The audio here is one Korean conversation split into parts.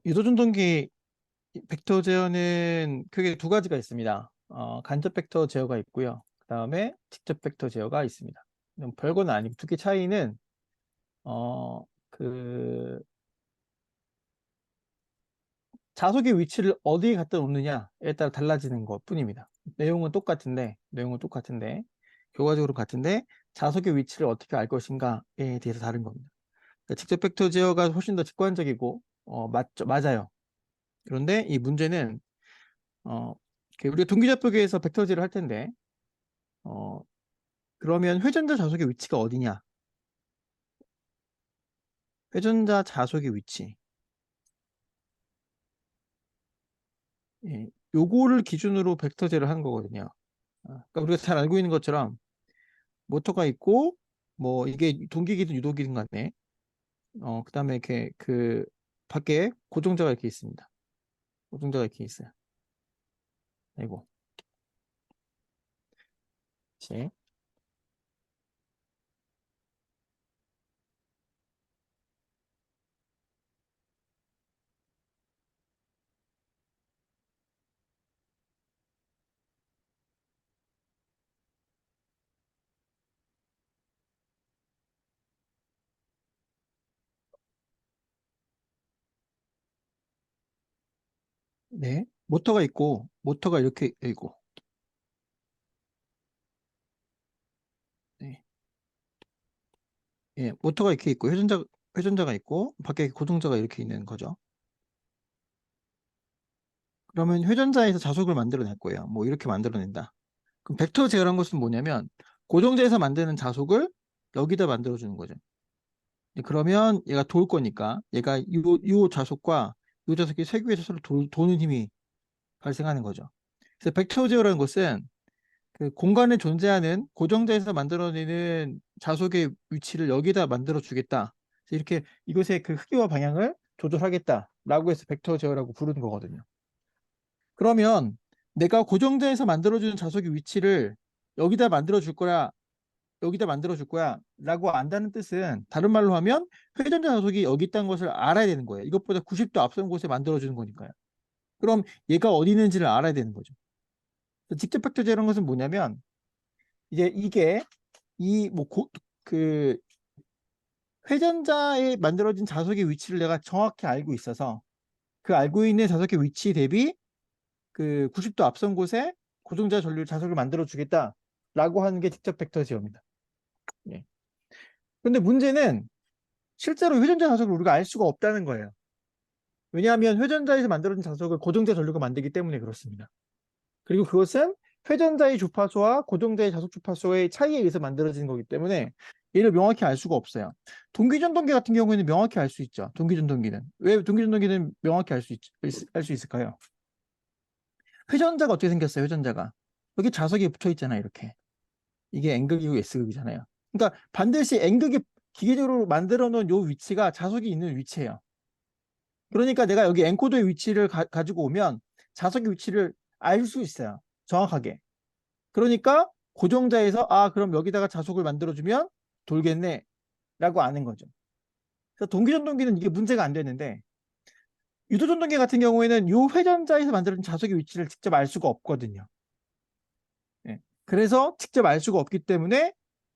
유도준동기 벡터 제어는 크게 두 가지가 있습니다. 간접 벡터 제어가 있고요. 그 다음에 직접 벡터 제어가 있습니다. 별건 아니고 두 개 차이는 그 자석의 위치를 어디에 갖다 놓느냐에 따라 달라지는 것 뿐입니다. 내용은 똑같은데 결과적으로 같은데 자석의 위치를 어떻게 알 것인가에 대해서 다른 겁니다. 그러니까 직접 벡터 제어가 훨씬 더 직관적이고 맞아요. 그런데 이 문제는 어, 우리가 동기좌표계에서 벡터지를 할 텐데, 어, 그러면 회전자 자속의 위치가 어디냐? 회전자 자속의 위치. 예, 요거를 기준으로 벡터제를 한 거거든요. 그러니까 우리가 잘 알고 있는 것처럼 모터가 있고, 뭐 이게 동기기든 유도기든 간에, 그다음에 이렇게 그 밖에 고정자가 이렇게 있습니다. 고정자가 이렇게 있어요. 아이고, 네. 네. 모터가 있고, 모터가 이렇게 있고, 네. 예, 모터가 이렇게 있고, 회전자가 있고, 밖에 고정자가 이렇게 있는 거죠. 그러면 회전자에서 자속을 만들어낼 거예요. 뭐 이렇게 만들어낸다. 그럼 벡터 제어란 것은 뭐냐면 고정자에서 만드는 자속을 여기다 만들어주는 거죠. 그러면 얘가 돌 거니까 얘가 요 자속과 요 자속이 세교에서 서로 도는 힘이 발생하는 거죠. 그래서 벡터 제어라는 것은 그 공간에 존재하는 고정자에서 만들어내는 자속의 위치를 여기다 만들어 주겠다. 이렇게 이것의 그 크기와 방향을 조절하겠다라고 해서 벡터 제어라고 부르는 거거든요. 그러면 내가 고정자에서 만들어주는 자석의 위치를 여기다 만들어줄 거야, 여기다 만들어줄 거야 라고 안다는 뜻은 다른 말로 하면 회전자 자석이 여기 있다는 것을 알아야 되는 거예요. 이것보다 90도 앞선 곳에 만들어주는 거니까요. 그럼 얘가 어디 있는지를 알아야 되는 거죠. 직접 벡터제라는 것은 뭐냐면 이제 이게 그 회전자에 만들어진 자석의 위치를 내가 정확히 알고 있어서 그 알고 있는 자석의 위치 대비 그 90도 앞선 곳에 고정자 전류 자석을 만들어 주겠다라고 하는 게 직접 벡터 제어입니다. 예. 그런데 문제는 실제로 회전자 자석을 우리가 알 수가 없다는 거예요. 왜냐하면 회전자에서 만들어진 자석을 고정자 전류가 만들기 때문에 그렇습니다. 그리고 그것은 회전자의 주파수와 고정자의 자석 주파수의 차이에 의해서 만들어지는 거기 때문에 얘를 명확히 알 수가 없어요. 동기전동기 같은 경우에는 명확히 알 수 있죠. 동기전동기는. 왜 동기전동기는 명확히 알 수 있을까요? 회전자가 어떻게 생겼어요? 회전자가. 여기 자석이 붙어 있잖아요. 이렇게. 이게 N극이고 S극이잖아요. 그러니까 반드시 N극이 기계적으로 만들어 놓은 요 위치가 자석이 있는 위치예요. 그러니까 내가 여기 엔코더의 위치를 가지고 오면 자석의 위치를 알 수 있어요. 정확하게. 그러니까 고정자에서 그럼 여기다가 자석을 만들어주면 돌겠네 라고 아는 거죠. 그래서 동기전동기는 이게 문제가 안 되는데 유도전동기 같은 경우에는 요 회전자에서 만들어진 자석의 위치를 직접 알 수가 없거든요. 예. 그래서 직접 알 수가 없기 때문에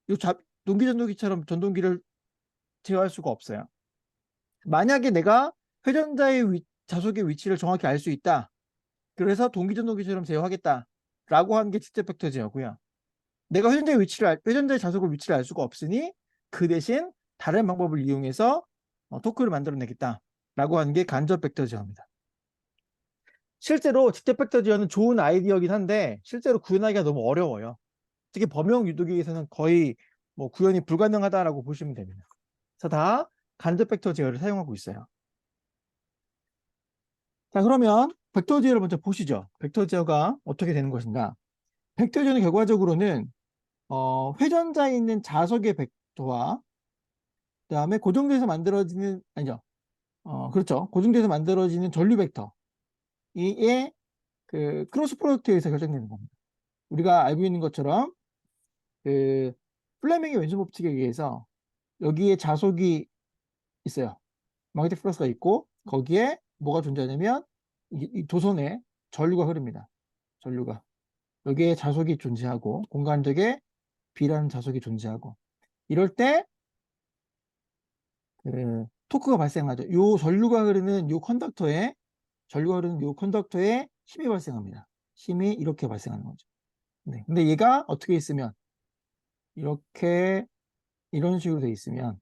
요 동기전동기처럼 전동기를 제어할 수가 없어요. 만약에 내가 회전자의 자속의 위치를 정확히 알 수 있다. 그래서 동기전동기처럼 제어하겠다라고 하는 게 직접 벡터 제어고요. 내가 회전자의 자속의 위치를 알 수가 없으니 그 대신 다른 방법을 이용해서 토크를 만들어내겠다라고 하는 게 간접 벡터 제어입니다. 실제로 직접 벡터 제어는 좋은 아이디어긴 한데 실제로 구현하기가 너무 어려워요. 특히 범용 유도기에서는 거의 뭐 구현이 불가능하다라고 보시면 됩니다. 그래서 다 간접 벡터 제어를 사용하고 있어요. 자, 그러면 벡터 제어를 먼저 보시죠. 벡터 제어가 어떻게 되는 것인가? 벡터 제어는 결과적으로는 회전자에 있는 자석의 벡터와 그다음에 고정돼서 만들어지는 아니죠. 그렇죠. 고정돼서 만들어지는 전류 벡터 이의 그 크로스 프로덕트에 의해서 결정되는 겁니다. 우리가 알고 있는 것처럼 그 플레밍의 왼손 법칙에 의해서 여기에 자속이 있어요. 마그네틱 플러스가 있고 거기에 뭐가 존재하냐면 이 도선에 전류가 흐릅니다. 전류가. 여기에 자속이 존재하고 공간적에 B라는 자속이 존재하고 이럴 때 토크가 발생하죠. 요 전류가 흐르는 요 컨덕터에 힘이 발생합니다. 힘이 이렇게 발생하는 거죠. 네. 근데 얘가 어떻게 있으면 이렇게 이런 식으로 돼 있으면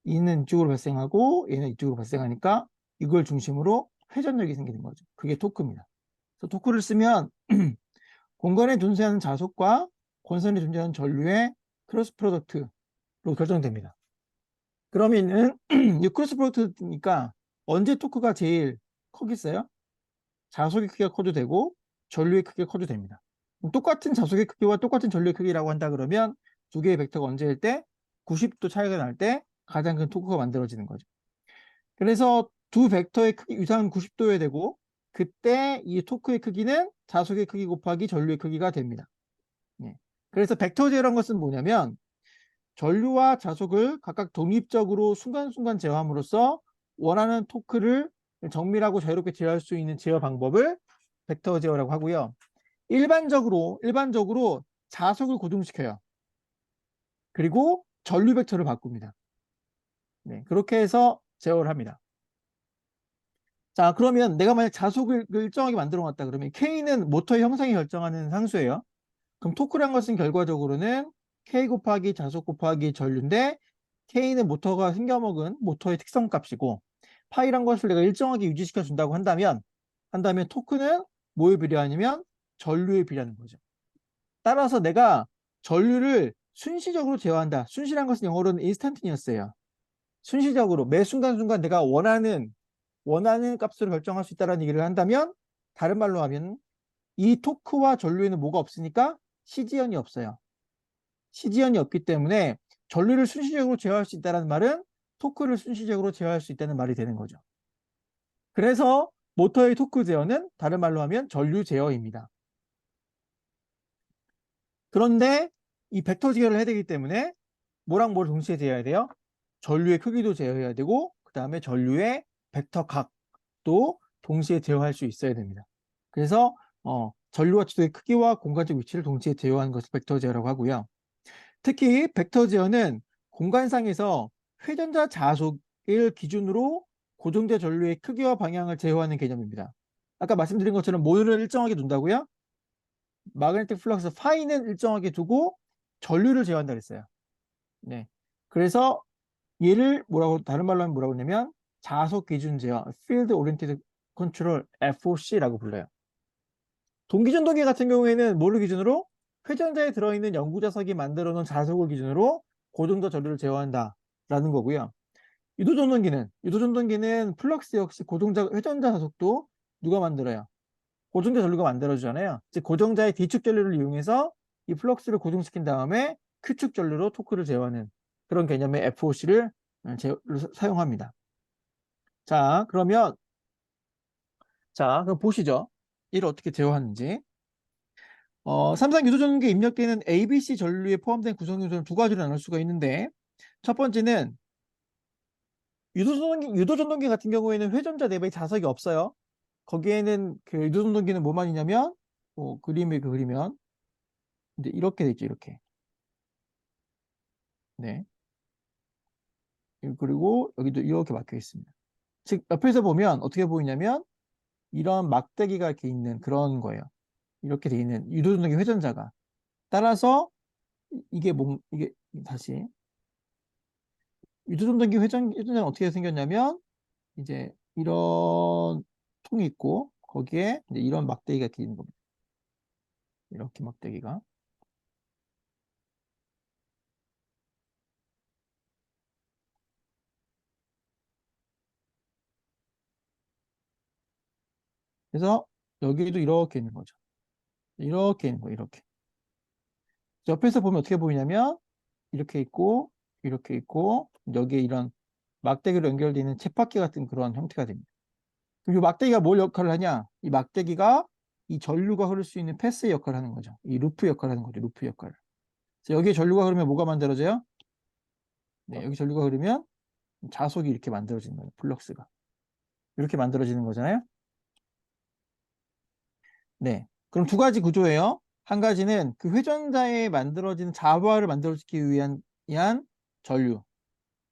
얘는 이쪽으로 발생하고 얘는 이쪽으로 발생하니까 이걸 중심으로 회전력이 생기는 거죠. 그게 토크입니다. 그래서 토크를 쓰면 공간에 존재하는 자속과 권선에 존재하는 전류의 크로스 프로덕트로 결정됩니다. 그러면은 이 크로스 프로덕트니까 언제 토크가 제일 크겠어요? 자속의 크기가 커도 되고 전류의 크기가 커도 됩니다. 똑같은 자속의 크기와 똑같은 전류의 크기라고 한다 그러면 두 개의 벡터가 언제일 때 90도 차이가 날 때 가장 큰 토크가 만들어지는 거죠. 그래서 두 벡터의 크기 유사한 90도여야 되고 그때 이 토크의 크기는 자속의 크기 곱하기 전류의 크기가 됩니다. 예. 그래서 벡터 제어란 것은 뭐냐면 전류와 자속을 각각 독립적으로 순간순간 제어함으로써 원하는 토크를 정밀하고 자유롭게 제어할 수 있는 제어 방법을 벡터 제어라고 하고요. 일반적으로 자속을 고정시켜요. 그리고 전류 벡터를 바꿉니다. 네, 그렇게 해서 제어를 합니다. 자, 그러면 내가 만약 자속을 일정하게 만들어 놨다 그러면 K는 모터의 형상이 결정하는 상수예요. 그럼 토크란 것은 결과적으로는 K 곱하기 자속 곱하기 전류인데 K는 모터가 생겨먹은 모터의 특성 값이고 파이란 것을 내가 일정하게 유지시켜 준다고 한다면 토크는 뭐에 비례하냐면 전류에 비례하는 거죠. 따라서 내가 전류를 순시적으로 제어한다. 순시란 것은 영어로는 인스탄티니어스예요. 순시적으로 매 순간순간 내가 원하는 값으로 결정할 수 있다는 얘기를 한다면 다른 말로 하면 이 토크와 전류에는 뭐가 없으니까 시지연이 없어요. 시지연이 없기 때문에 전류를 순시적으로 제어할 수 있다는 말은 토크를 순시적으로 제어할 수 있다는 말이 되는 거죠. 그래서 모터의 토크 제어는 다른 말로 하면 전류 제어입니다. 그런데 이 벡터 제어를 해야 되기 때문에 뭐랑 뭘 동시에 제어해야 돼요? 전류의 크기도 제어해야 되고 그 다음에 전류의 벡터 각도 동시에 제어할 수 있어야 됩니다. 그래서 전류와 지도의 크기와 공간적 위치를 동시에 제어하는 것을 벡터 제어라고 하고요. 특히 벡터 제어는 공간상에서 회전자 자속을 기준으로 고정자 전류의 크기와 방향을 제어하는 개념입니다. 아까 말씀드린 것처럼 모를 일정하게 둔다고요? 마그네틱 플럭스 파이는 일정하게 두고 전류를 제어한다 그랬어요. 네. 그래서 얘를 다른 말로 하면 뭐라고 하냐면 자속 기준 제어, Field Oriented Control FOC라고 불러요. 동기전도기 같은 경우에는 뭐를 기준으로? 회전자에 들어있는 연구자석이 만들어 놓은 자속을 기준으로 고정자 전류를 제어한다라는 거고요. 유도전동기는 플럭스 역시 회전자 자속도 누가 만들어요? 고정자 전류가 만들어주잖아요. 즉 고정자의 D축 전류를 이용해서 이 플럭스를 고정시킨 다음에 Q축 전류로 토크를 제어하는 그런 개념의 FOC를 사용합니다. 그럼 보시죠. 이를 어떻게 제어하는지. 삼상 유도전동기에 입력되는 ABC 전류에 포함된 구성 요소는 두 가지로 나눌 수가 있는데 첫 번째는 유도전동기 같은 경우에는 회전자 내부에 자석이 없어요. 거기에는 그 유도전동기는 뭐만 있냐면 그림을 그리면 이제 이렇게 돼 있죠. 이렇게. 네. 그리고 여기도 이렇게 막혀 있습니다. 즉 옆에서 보면 어떻게 보이냐면 이런 막대기가 이렇게 있는 그런 거예요. 이렇게 돼 있는 유도전동기 회전자가. 따라서 이게 다시 유도전동기 회전자는 어떻게 생겼냐면 이제 이런 통이 있고 거기에 이제 이런 막대기가 이렇게 있는 겁니다. 이렇게 막대기가. 그래서 여기도 이렇게 있는 거죠. 이렇게 있는 거예요. 이렇게. 옆에서 보면 어떻게 보이냐면 이렇게 있고 이렇게 있고 여기에 이런 막대기로 연결되어 있는 쳇바퀴 같은 그런 형태가 됩니다. 그럼 이 막대기가 뭘 역할을 하냐? 이 막대기가 이 전류가 흐를 수 있는 패스의 역할을 하는 거죠. 이 루프 역할을 하는 거죠. 루프 역할을. 그래서 여기에 전류가 흐르면 뭐가 만들어져요? 네, 여기 전류가 흐르면 자속이 이렇게 만들어지는 거예요. 플럭스가. 이렇게 만들어지는 거잖아요. 네. 그럼 두 가지 구조예요. 한 가지는 그 회전자에 만들어지는 자화를 만들어주기 위한 전류.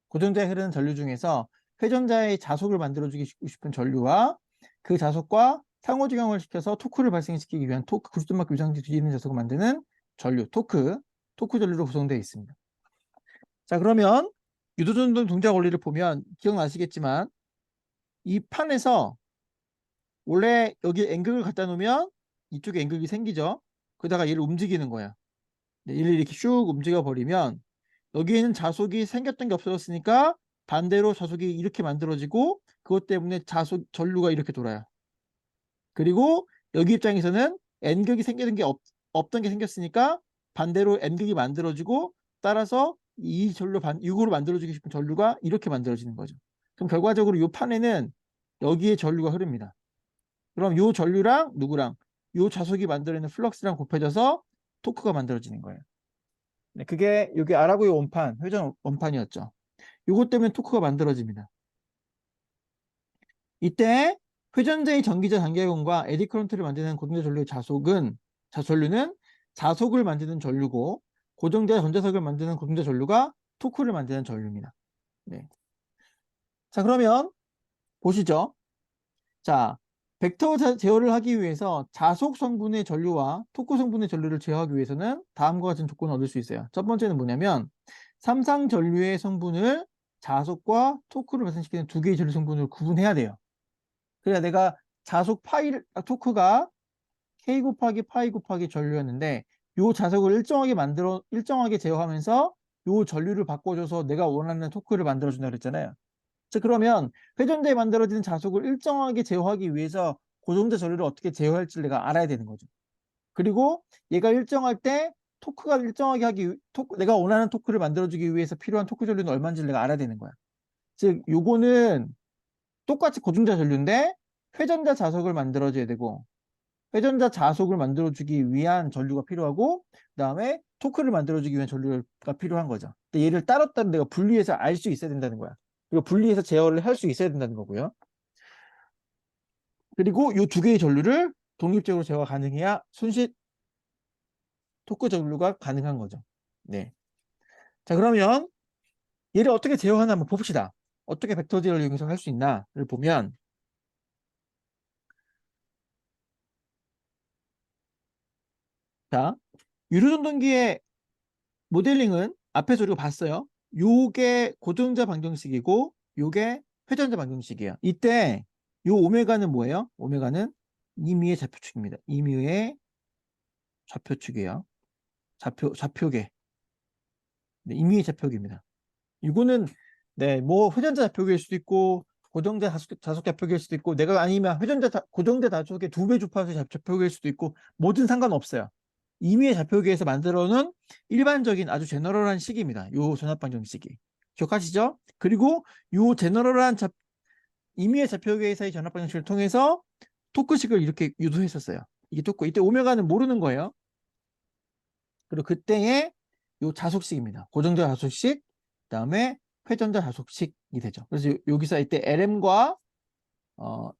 고정자에 흐르는 전류 중에서 회전자의 자속을 만들어주고 싶은 전류와 그 자속과 상호작용을 시켜서 토크를 발생시키기 위한 토크, 구슬막기 유상지 뒤지는 자속을 만드는 전류, 토크 전류로 구성되어 있습니다. 자, 그러면 유도전동 동작 원리를 보면 기억나시겠지만 이 판에서 원래 여기 앵글을 갖다 놓으면 이쪽에 앵글이 생기죠. 그러다가 얘를 움직이는 거야. 네, 얘를 이렇게 슉 움직여 버리면 여기에는 자속이 생겼던 게 없어졌으니까 반대로 자속이 이렇게 만들어지고 그것 때문에 자속 전류가 이렇게 돌아요. 그리고 여기 입장에서는 N극이 생기는 게 없던 게 생겼으니까 반대로 N극이 만들어지고 따라서 이 전류 이거로 만들어주고 싶은 전류가 이렇게 만들어지는 거죠. 그럼 결과적으로 이 판에는 여기에 전류가 흐릅니다. 그럼 이 전류랑 누구랑 이 자속이 만들어내는 플럭스랑 곱해져서 토크가 만들어지는 거예요. 네, 그게 여기 아라고의 원판, 회전 원판이었죠. 이것 때문에 토크가 만들어집니다. 이때 회전자의 전기자 단계공과 에디 커런트를 만드는 고정자 전류의 전류는 자속을 만드는 전류고 고정자 전자석을 만드는 고정자 전류가 토크를 만드는 전류입니다. 네. 자, 그러면 보시죠. 자, 벡터 제어를 하기 위해서 자속 성분의 전류와 토크 성분의 전류를 제어하기 위해서는 다음과 같은 조건을 얻을 수 있어요. 첫 번째는 뭐냐면 삼상 전류의 성분을 자속과 토크를 발생시키는 두 개의 전류 성분을 구분해야 돼요. 그래야 내가 토크가 K 곱하기 파이 곱하기 전류였는데 요 자석을 일정하게 제어하면서 요 전류를 바꿔줘서 내가 원하는 토크를 만들어준다 그랬잖아요. 자, 그러면 회전대에 만들어지는 자속을 일정하게 제어하기 위해서 고정자 전류를 어떻게 제어할지 내가 알아야 되는 거죠. 그리고 얘가 일정할 때 토크가 일정하게 내가 원하는 토크를 만들어주기 위해서 필요한 토크 전류는 얼마인지 내가 알아야 되는 거야. 즉, 요거는 똑같이 고정자 전류인데 회전자 자석을 만들어줘야 되고 회전자 자속을 만들어주기 위한 전류가 필요하고 그다음에 토크를 만들어주기 위한 전류가 필요한 거죠. 근데 얘를 따로따로 내가 분리해서 알 수 있어야 된다는 거야. 그리고 분리해서 제어를 할 수 있어야 된다는 거고요. 그리고 이 두 개의 전류를 독립적으로 제어가 가능해야 순식 토크 전류가 가능한 거죠. 네. 자, 그러면 얘를 어떻게 제어하나 한번 봅시다. 어떻게 벡터 제어를 이용해서 할 수 있나를 보면 자, 유료전동기의 모델링은 앞에서 우리가 봤어요. 요게 고정자 방정식이고 요게 회전자 방정식이에요. 이때 요 오메가는 뭐예요? 오메가는 임의의 좌표축입니다. 임의의 좌표축이에요. 좌표계. 네, 임의의 좌표계입니다. 이거는 네, 뭐 회전자 좌표계일 수도 있고 고정자 자속 좌표계일 수도 있고 내가 아니면 고정자 자속의 두 배 주파수의 좌표계일 수도 있고 뭐든 상관없어요. 임의의 좌표계에서 만들어 놓은 일반적인 아주 제너럴한 식입니다. 요 전압방정식이. 기억하시죠? 그리고 요 제너럴한 임의의 좌표계에서의 전압방정식을 통해서 토크식을 이렇게 유도했었어요. 이게 토크. 이때 오메가는 모르는 거예요. 그리고 그때의 요 자속식입니다. 고정자 자속식, 그다음에 회전자 자속식이 되죠. 그래서 여기서 이때 LM과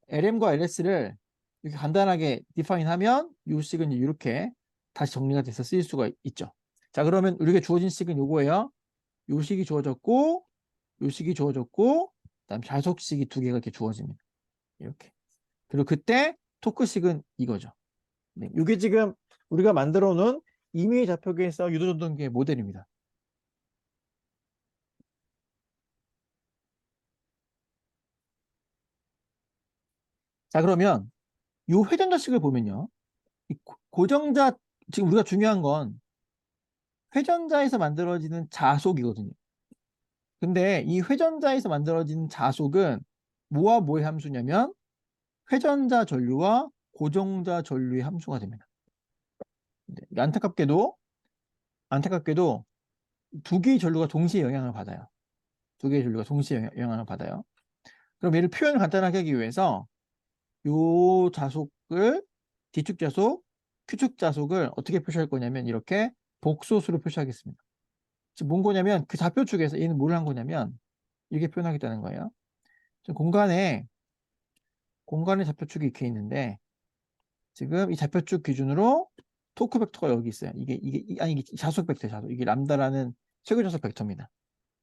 LS를 이렇게 간단하게 디파인 하면 요 식은 이렇게 다시 정리가 돼서 쓰일 수가 있죠. 자, 그러면 우리가 주어진 식은 요거예요. 요 식이 주어졌고, 요 식이 주어졌고, 그다음 자속식이 두 개가 이렇게 주어집니다. 이렇게. 그리고 그때 토크식은 이거죠. 네, 이게 지금 우리가 만들어 놓은 임의의 좌표계에서 유도전동기의 모델입니다. 자, 그러면 이 회전자식을 보면요. 이 고정자, 지금 우리가 중요한 건 회전자에서 만들어지는 자속이거든요. 근데 이 회전자에서 만들어지는 자속은 뭐와 뭐의 함수냐면 회전자 전류와 고정자 전류의 함수가 됩니다. 네, 안타깝게도 두 개의 전류가 동시에 영향을 받아요. 두 개의 전류가 동시에 영향을 받아요. 그럼 얘를 표현을 간단하게 하기 위해서 요 자속을 뒤축 자속, 큐축 자속을 어떻게 표시할 거냐면 이렇게 복소수로 표시하겠습니다. 지금 뭔 거냐면 그 좌표축에서 얘는 뭘 한 거냐면 이렇게 표현하겠다는 거예요. 공간에 공간의 좌표축이 이렇게 있는데 지금 이 좌표축 기준으로 토크 벡터가 여기 있어요. 아니 이게 자속 벡터 자속. 이게 람다라는 최고 자속 벡터입니다.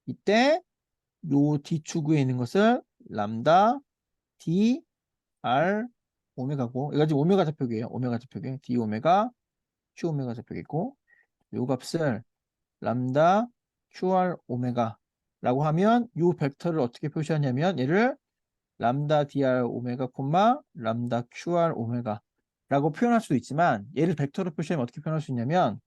이때 요 D축에 있는 것을 람다 D R 오메가고 이거 지금 오메가 좌표계예요. 오메가 좌표계 D 오메가 Q 오메가 좌표계고 요 값을 람다 QR 오메가라고 하면 요 벡터를 어떻게 표시하냐면 얘를 람다 DR 오메가 콤마 람다 QR 오메가라고 표현할 수도 있지만 얘를 벡터로 표시하면 어떻게 표현할 수 있냐면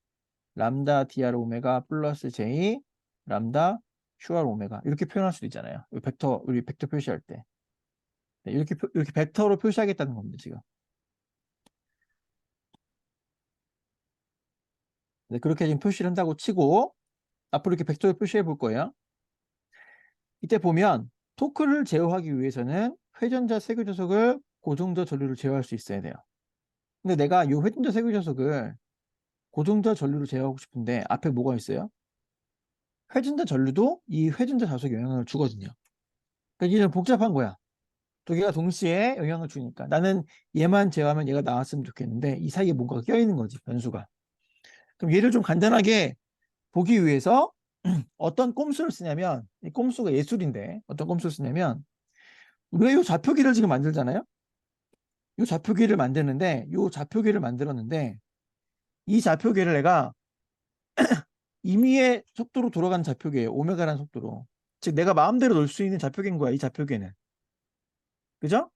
람다 DR 오메가 플러스 J 람다 QR 오메가 이렇게 표현할 수도 있잖아요. 우리 벡터 표시할 때 네, 이렇게 벡터로 표시하겠다는 겁니다. 지금 네, 그렇게 지금 표시를 한다고 치고 앞으로 이렇게 벡터로 표시해 볼 거예요. 이때 보면 토크를 제어하기 위해서는 회전자 세교조석을 고정자 전류로 제어할 수 있어야 돼요. 근데 내가 이 회전자 세교조석을 고정자 전류로 제어하고 싶은데 앞에 뭐가 있어요? 회전자 전류도 이 회전자 자석에 영향을 주거든요. 그러니까 이게 좀 복잡한 거야. 두 개가 동시에 영향을 주니까 나는 얘만 제어하면 얘가 나왔으면 좋겠는데 이 사이에 뭔가가 껴있는 거지, 변수가. 그럼 얘를 좀 간단하게 보기 위해서 어떤 꼼수를 쓰냐면 이 꼼수가 예술인데 어떤 꼼수를 쓰냐면 우리가 이 좌표기를 지금 만들잖아요. 이 좌표기를 만드는데 이 좌표기를 만들었는데 이 좌표기를 내가 임의의 속도로 돌아가는 좌표기예요. 오메가라는 속도로. 즉 내가 마음대로 놓을 수 있는 좌표기인 거야. 이 좌표기는. 그죠?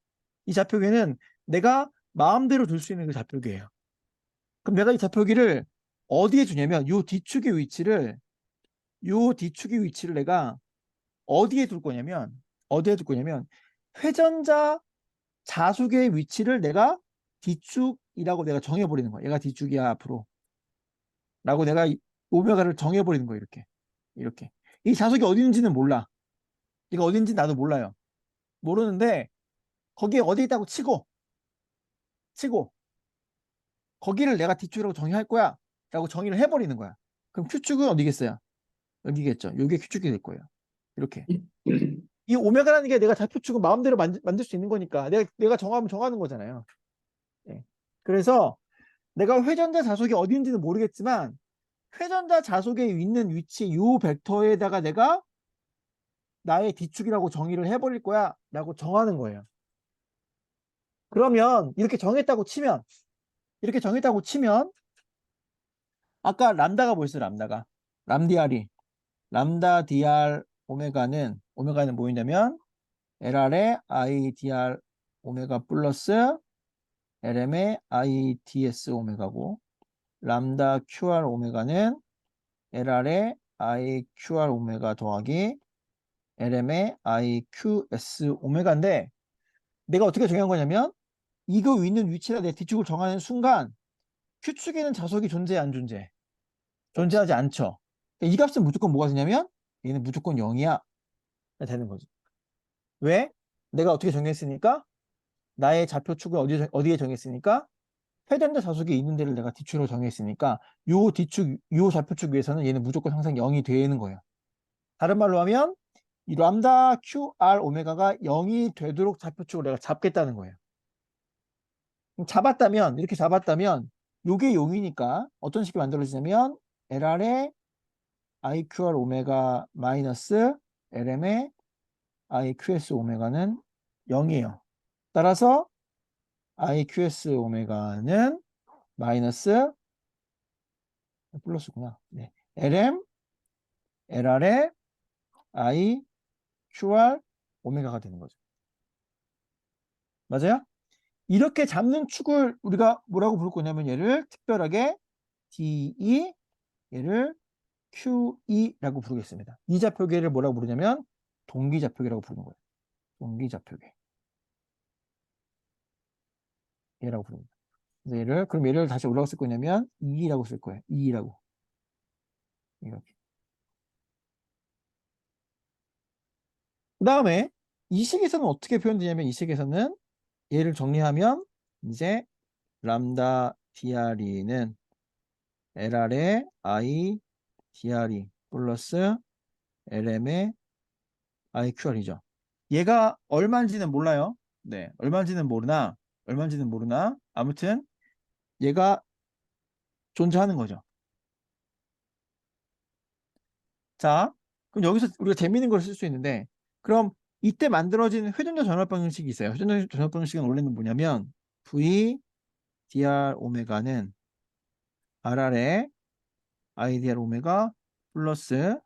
이 좌표기는 내가 마음대로 둘 수 있는 그 좌표기예요. 그럼 내가 이 좌표기를 어디에 두냐면 요 뒤축의 위치를 내가 어디에 둘 거냐면 회전자 자속의 위치를 내가 뒤축이라고 내가 정해버리는 거야. 얘가 뒤축이야 앞으로. 라고 내가 오메가를 정해버리는 거야. 이렇게. 이 자속이 어디 있는지는 몰라. 이거 어디 있는지 나도 몰라요. 모르는데 거기에 어디 있다고 치고 거기를 내가 뒤축이라고 정의할 거야. 라고 정의를 해버리는 거야. 그럼 Q축은 어디겠어요? 여기겠죠. 요게 Q축이 될 거예요. 이렇게. 이 오메가라는 게 내가 좌표축은 마음대로 만들 수 있는 거니까 내가 정하면 정하는 거잖아요. 예. 그래서 내가 회전자 자속이 어디 있는지는 모르겠지만 회전자 자속에 있는 위치 요 벡터에다가 내가 나의 뒤축이라고 정의를 해버릴 거야 라고 정하는 거예요. 그러면 이렇게 정했다고 치면 아까 람다가 뭐였어요? 람디알이 람다 dr 오메가는 뭐였냐면 LR의 IDR 오메가 플러스 LM의 IDS 오메가고 람다 QR 오메가는 LR의 IQR 오메가 더하기 LM의 IQS 오메가인데 내가 어떻게 정한 거냐면 이거 있는 위치나 내 뒤축을 정하는 순간 Q축에는 자석이 존재해 안 존재해? 존재하지 않죠. 이 값은 무조건 뭐가 되냐면 얘는 무조건 0이야 되는 거지. 왜? 내가 어떻게 정했으니까 나의 좌표축을 어디에 정했으니까 회전자 자석이 있는 데를 내가 뒤축으로 정했으니까 요 좌표축 위에서는 얘는 무조건 항상 0이 되는 거예요. 다른 말로 하면 이 람다 QR 오메가가 0이 되도록 좌표축을 내가 잡겠다는 거예요. 이렇게 잡았다면 요게 0이니까 어떤 식이 만들어지냐면 LR의 IQR 오메가 마이너스 LM의 IQS 오메가는 0이에요. 따라서 IQS 오메가는 마이너스 플러스구나. 네. LM, LR의 I, QR, 오메가가 되는 거죠. 맞아요? 이렇게 잡는 축을 우리가 뭐라고 부를 거냐면 얘를 특별하게 DE, 얘를 QE라고 부르겠습니다. 이 좌표계를 뭐라고 부르냐면 동기좌표계라고 부르는 거예요. 동기좌표계. 얘라고 부릅니다. 그럼 얘를 다시 뭐라고 쓸 거냐면 E라고 쓸 거예요. E라고. 이렇게. 그 다음에 이 식에서는 어떻게 표현되냐면 이 식에서는 얘를 정리하면 이제 람다 DRE는 LR의 I DRE 플러스 LM의 IQR이죠. 얘가 얼마인지는 몰라요. 네, 얼마인지는 모르나 아무튼 얘가 존재하는 거죠. 자, 그럼 여기서 우리가 재미있는 걸 쓸 수 있는데, 그럼 이때 만들어진 회전자 전압 방정식이 있어요. 회전자 전압 방정식은 원래는 뭐냐면 V dr 오메가는 RR의 I dr 오메가 플러스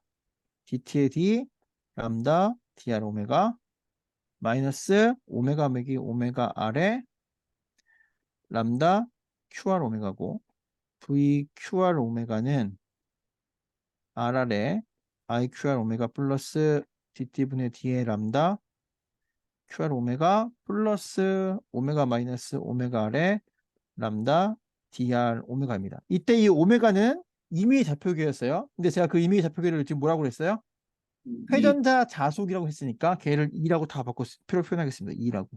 dt의 d 람다 dr 오메가 마이너스 오메가 매기 오메가 R의 람다 QR 오메가고 VQR 오메가는 RR의 IQR 오메가 플러스 DT분의 D의 람다 QR 오메가 플러스 오메가 마이너스 오메가 R의 람다 DR 오메가입니다. 이때 이 오메가는 임의의 좌표계였어요. 근데 제가 그 임의의 좌표계를 지금 뭐라고 그랬어요? 회전자 자속이라고 했으니까 걔를 2라고 다 바꿔 표로 표현하겠습니다. 2라고.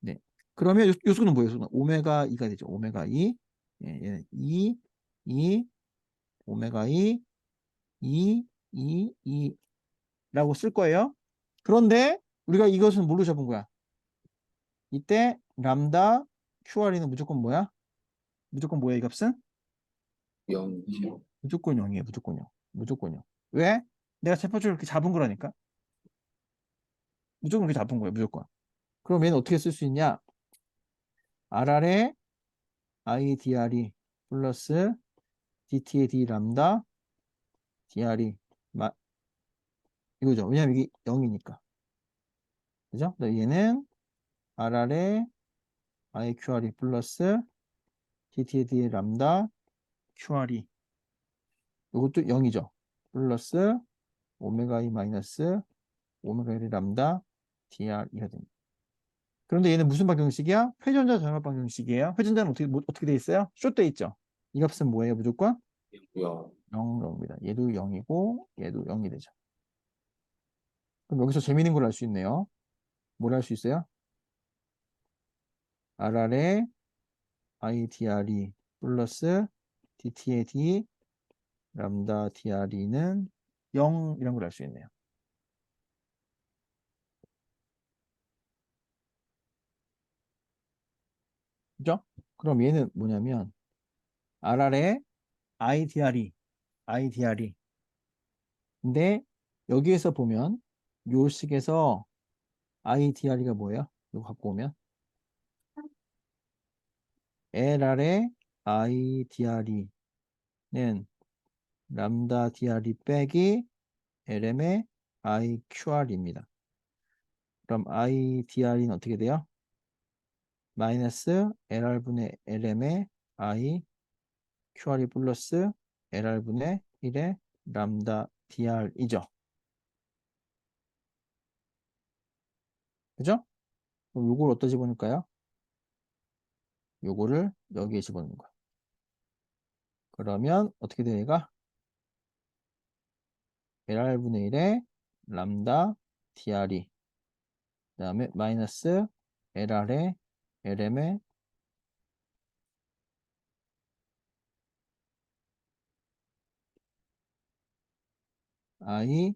네. 그러면 요 수는 뭐예요? 수는 오메가 2가 되죠. 오메가 2. 예, 얘는 2, 오메가 2, 2라고 쓸 거예요. 그런데 우리가 이것은 뭘로 잡은 거야? 이때 람다 QR이는 무조건 뭐야? 무조건 뭐야 이 값은? 0이요. 무조건 0이에요. 무조건 0. 무조건 0. 왜? 내가 세포줄을 이렇게 잡은 거라니까. 무조건 이렇게 잡은 거예요. 무조건. 그럼 얘는 어떻게 쓸 수 있냐? RR의 IDR이 플러스 DT의 D 람다 DR이 이거죠. 왜냐면 이게 0이니까. 그죠? 얘는 RR의 IQR이 플러스 DT의 D 람다 QR이 이것도 0이죠. 플러스 오메가 2 마이너스 오메가 1의 람다 DR이가 됩니다. 그런데 얘는 무슨 방정식이야? 회전자 전압 방정식이에요. 회전자는 어떻게 돼 있어요? 숏돼 있죠. 이 값은 뭐예요? 무조건 0. 0입니다. 얘도 0이고 얘도 0이 되죠. 그럼 여기서 재미있는 걸 알 수 있네요. 뭘 알 수 있어요? RR의 IDR이 플러스 DT의 D 람다 DR이는 0 이런 걸 알 수 있네요. 그죠? 그럼 얘는 뭐냐면 RR의 IDR이 근데 여기에서 보면 요 식에서 IDR이가 뭐예요? 이거 갖고 오면 LR의 IDR이는 람다 DR이 빼기 LM의 IQR입니다. 그럼 IDR은 어떻게 돼요? 마이너스 LR분의 LM의 IQR이 플러스 LR분의 1의 람다 DR이죠. 그죠? 그럼 요걸 어디다 집어넣을까요? 요거를 여기에 집어넣는 거야. 그러면 어떻게 돼요, 얘가? LR분의 1의 람다 DR이 그 다음에 마이너스 LR의 LM의 I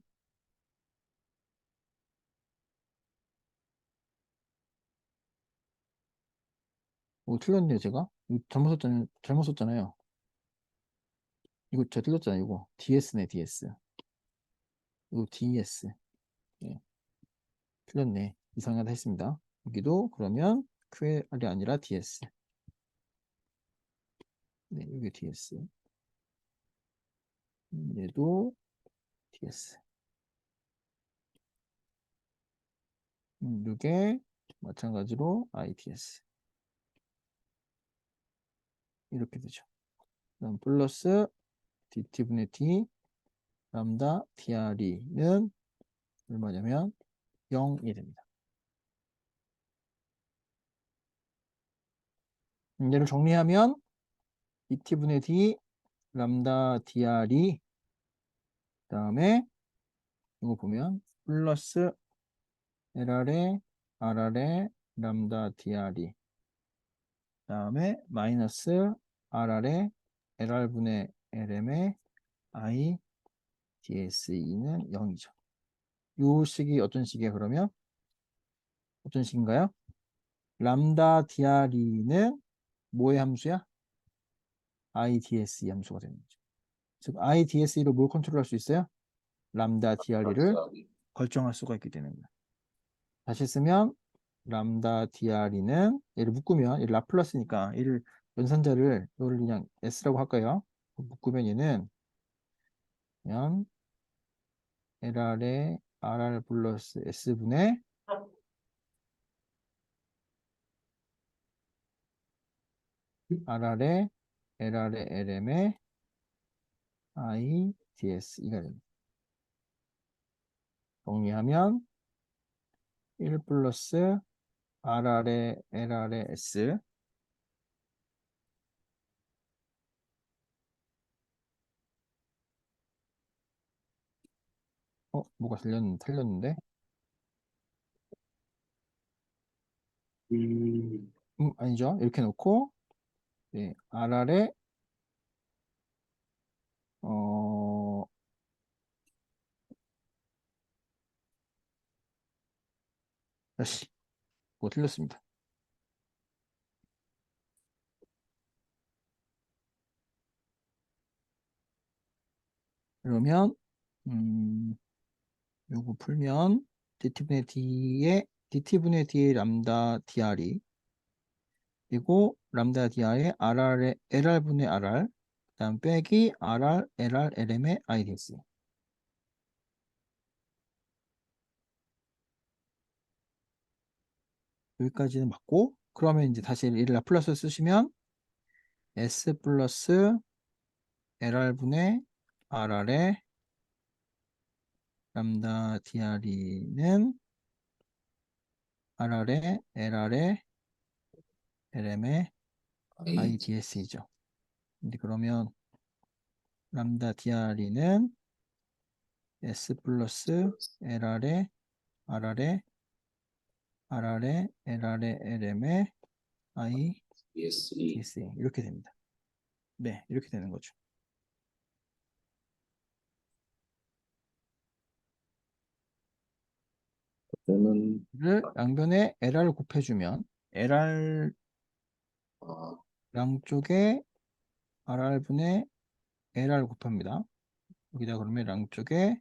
틀렸네요, 제가. 이거 잘못 썼잖아요. 이거 제가 틀렸잖아요, 이거. DS네, DS. 이거 DS. 예, 틀렸네. 이상하다 했습니다. 여기도 그러면 QL이 아니라 DS. 네, 이게 DS. 얘도 DS. 이게 마찬가지로 ITS. 이렇게 되죠. 그럼 플러스 DT분의 D 람다 DRE는 얼마냐면 0이 됩니다. 얘를 정리하면 DT분의 D 람다 DRE 그 다음에 이거 보면 플러스 LR의 RR의 람다 DRE 그 다음에 마이너스 RR의 LR분의 LM의 I DSE는 0이죠. 요 식이 어떤 식이에요 그러면? 어떤 식인가요? 람다 DRE는 뭐의 함수야? IDSE 함수가 되는 거죠. 즉 IDSE로 뭘 컨트롤할 수 있어요? 람다 DRE를 결정할 수가 있게 되는 거예요. 다시 쓰면 람다 DRE는 얘를 묶으면 얘를 라플라스니까 얘를 연산자를 이거를 그냥 S라고 할까요? 묶으면 얘는 그냥 LR에 RR 플러스 S분의 RR에 LR에 LM에 IDSE가 됩니다. 정리하면 1 플러스 RR에 LR에 S 뭐가 틀렸는데? 아니죠. 이렇게 놓고 네, RR에 어 다시 뭐 틀렸습니다. 그러면 요거 풀면 dt분의 d의 람다 dr이 그리고 람다 dr의 rr의 lr분의 rr 그다음 빼기 rr lr lm의 ids 여기까지는 맞고 그러면 이제 다시 얘를 라플라스 쓰시면 s 플러스 lr분의 rr의 람다 dr는 rr의 lr의 lm의 ids이죠. 근데 그러면 람다 dr는 s 플러스 lr의 rr의 lr의 lm의 ESE. idsA 이렇게 됩니다. 네, 이렇게 되는 거죠. 저는 를 양변에 LR을 곱해주면 LR 아, 양쪽에 RR분의 LR 곱합니다. 여기다 그러면 양쪽에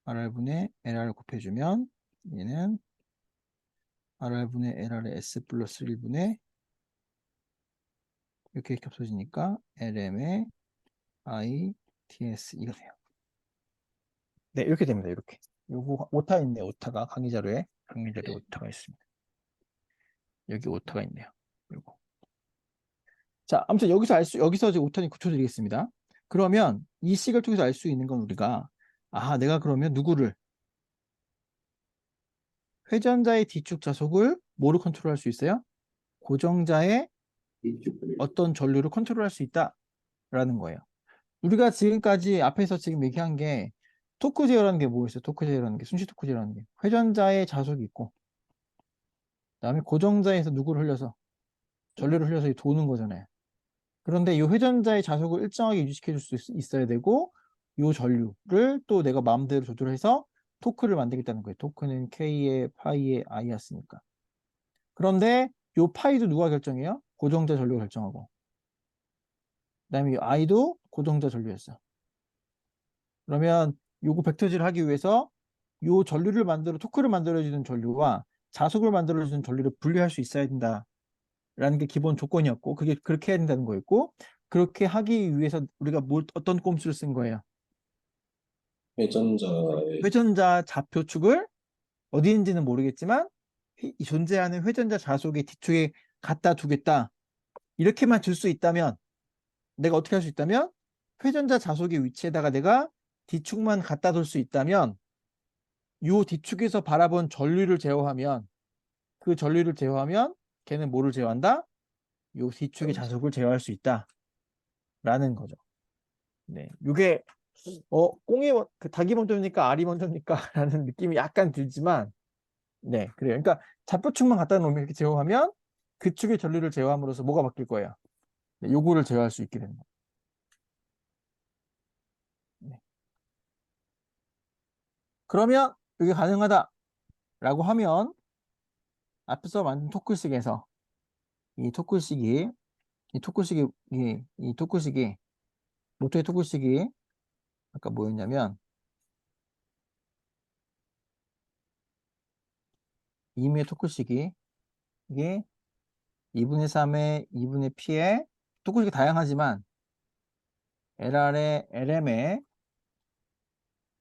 RR분의 LR을 곱해주면 얘는 RR분의 LR의 S 플러스 1분의 이렇게 겹쳐지니까 LM의 ITSE가 돼요. 네, 이렇게 됩니다. 이렇게. 요거 오타 있네요. 오타가 강의 자료에 네. 오타가 있습니다. 여기 오타가 있네요. 요거. 자, 아무튼 여기서 이제 오타니 고쳐드리겠습니다. 그러면 이 식을 통해서 알 수 있는 건 우리가 내가 그러면 누구를 회전자의 뒤축 자속을 뭐로 컨트롤할 수 있어요? 고정자의 이쪽을 어떤 전류를 컨트롤할 수 있다라는 거예요. 우리가 지금까지 앞에서 지금 얘기한 게 토크 제어라는 게 뭐였어요? 토크 제어라는 게 순시 토크 제어라는 게 회전자의 자속이 있고 그다음에 고정자에서 누구를 흘려서 전류를 흘려서 도는 거잖아요. 그런데 이 회전자의 자속을 일정하게 유지시켜 줄 수 있어야 되고 이 전류를 또 내가 마음대로 조절해서 토크를 만들겠다는 거예요. 토크는 K의 파이의 I였으니까. 그런데 이 파이도 누가 결정해요? 고정자 전류가 결정하고 그다음에 이 I도 고정자 전류였어. 그러면 요거 벡터질을 하기 위해서 요 전류를 토크를 만들어주는 전류와 자속을 만들어주는 전류를 분리할 수 있어야 된다라는 게 기본 조건이었고 그게 그렇게 해야 된다는 거였고 그렇게 하기 위해서 우리가 어떤 꼼수를 쓴 거예요? 회전자의 회전자 좌표축을 어디 있는지는 모르겠지만 존재하는 회전자 좌속의 뒤축에 갖다 두겠다. 이렇게만 줄 수 있다면 내가 어떻게 할 수 있다면 회전자 좌속의 위치에다가 내가 뒤축만 갖다 둘 수 있다면 요 뒤축에서 바라본 전류를 제어하면 그 전류를 제어하면 걔는 뭐를 제어한다? 요 뒤축의 자속을 제어할 수 있다라는 거죠. 네, 요게 닭이 먼저입니까? 알이 먼저입니까? 라는 느낌이 약간 들지만 네, 그래요. 그러니까 좌표축만 갖다 놓으면 이렇게 제어하면 그 축의 전류를 제어함으로써 뭐가 바뀔 거예요? 네, 요거를 제어할 수 있게 되는 거예요. 네. 그러면 이게 가능하다라고 하면 앞서 만든 토클식에서 이 토클식이 모토의 토클식이 아까 뭐였냐면 이미의 토클식이 이게 2분의 3의 2분의 P에 토클식이 다양하지만 LR의 LM의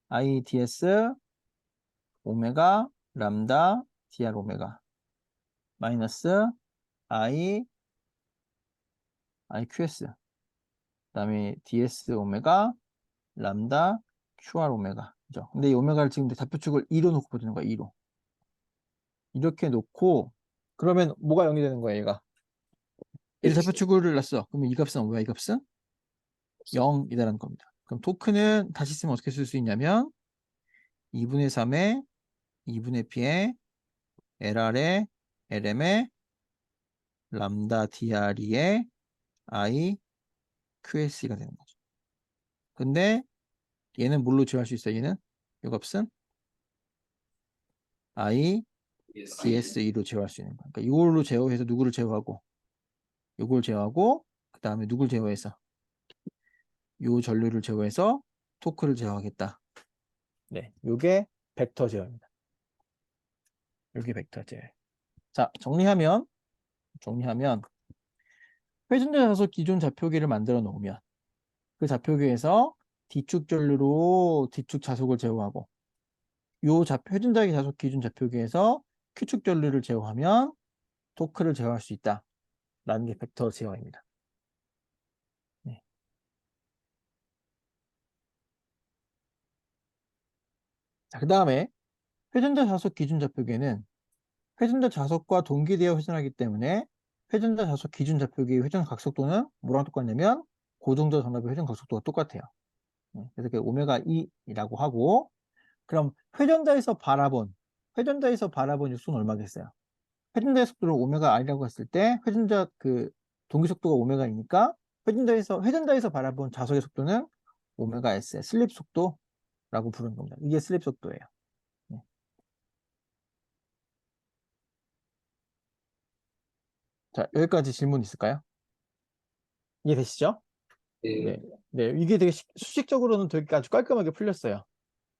IDS 오메가 람다 DR 오메가 마이너스 IQS 그다음에 DS 오메가 람다 QR 오메가 그죠? 근데 이 오메가를 지금 좌표축을 2로 놓고 보는 거야. 2로 이렇게 놓고 그러면 뭐가 0이 되는 거야 얘가 얘를 좌표축을 놨어. 그러면 이 값은 뭐야? 이 값은 0이다라는 겁니다. 그럼 토크는 다시 쓰면 어떻게 쓸 수 있냐면 2분의 3의 2분의 P의 LR의 LM의 람다 DRE의 IQS가 되는 거죠. 근데 얘는 뭘로 제어할 수 있어? 얘는 이 값은 IDS2로 제어할 수 있는 거야. 그러니까 이걸로 제어해서 누구를 제어하고 이걸 제어하고 그 다음에 누굴 제어해서 요 전류를 제어해서 토크를 제어하겠다. 네, 요게 벡터 제어입니다. 요게 벡터 제어. 자, 정리하면 회전자 자석 기존 좌표기를 만들어 놓으면 그 좌표기에서 뒤축 전류로 뒤축 자석을 제어하고 요 회전자기 자석 기준 좌표기에서 Q축 전류를 제어하면 토크를 제어할 수 있다라는 게 벡터 제어입니다. 네. 자, 그 다음에 회전자 자석 기준 좌표기는 회전자 자석과 동기되어 회전하기 때문에 회전자 자석 기준 좌표기의 회전 각속도는 뭐랑 똑같냐면 고정자 전압의 회전 각속도가 똑같아요. 네, 그래서 그 오메가 2라고 하고 그럼 회전자에서 바라본 육수는 얼마겠어요? 회전자의 속도를 오메가 r이라고 했을 때 회전자 그 동기 속도가 오메가 이니까 회전자에서 바라본 자석의 속도는 오메가 s의 슬립 속도라고 부르는 겁니다. 이게 슬립 속도예요. 네. 자, 여기까지 질문 있을까요? 이해되시죠? 네. 네, 이게 되게 수식적으로는 되게 아주 깔끔하게 풀렸어요.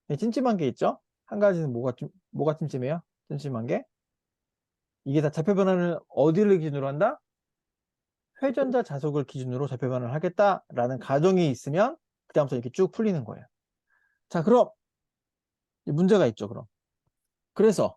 네, 찜찜한 게 있죠? 한 가지는 뭐가 찜찜해요? 찜찜한 게? 이게 다 좌표 변환을 어디를 기준으로 한다? 회전자 자석을 기준으로 좌표 변환을 하겠다라는 가정이 있으면 그다음부터 이렇게 쭉 풀리는 거예요. 자, 그럼 문제가 있죠, 그럼. 그래서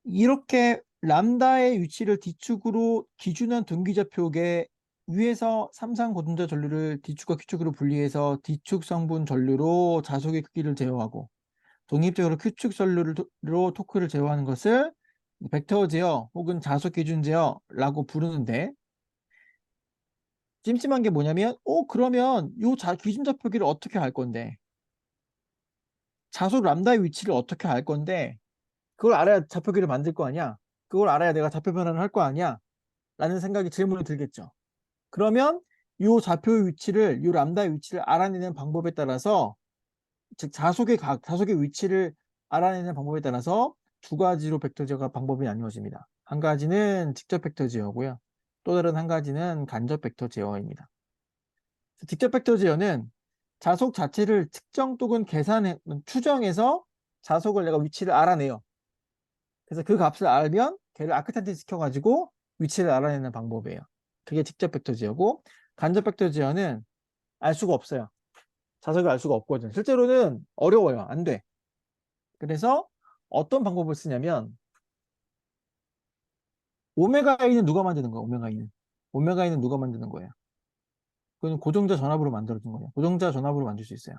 이렇게 람다의 위치를 뒤축으로 기준한 등기좌표계 위에서 삼상 고등자 전류를 뒤축과 Q축으로 분리해서 뒤축 성분 전류로 자석의 크기를 제어하고 독립적으로 Q축 전류로 토크를 제어하는 것을 벡터 제어 혹은 자석 기준 제어라고 부르는데 찜찜한 게 뭐냐면 그러면 요 기준 좌표기를 어떻게 알 건데 자석 람다의 위치를 어떻게 알 건데 그걸 알아야 좌표기를 만들 거 아니야. 그걸 알아야 내가 좌표 변환을 할 거 아니야. 라는 생각이 질문이 들겠죠. 그러면 요 요 람다의 위치를 알아내는 방법에 따라서 즉 자속의 위치를 알아내는 방법에 따라서 두 가지로 벡터 제어가 방법이 나뉘어집니다. 한 가지는 직접 벡터 제어고요. 또 다른 한 가지는 간접 벡터 제어입니다. 직접 벡터 제어는 자속 자체를 측정 또는 추정해서 자속을 내가 위치를 알아내요. 그래서 그 값을 알면 걔를 아크탄티 시켜가지고 위치를 알아내는 방법이에요. 그게 직접 벡터 제어고 간접 벡터 제어는 알 수가 없어요. 자석을 알 수가 없거든. 실제로는 어려워요. 안 돼. 그래서 어떤 방법을 쓰냐면 오메가 A는 누가 만드는 거야? 오메가 A는 누가 만드는 거예요? 그건 고정자 전압으로 만들어진 거예요. 고정자 전압으로 만들 수 있어요.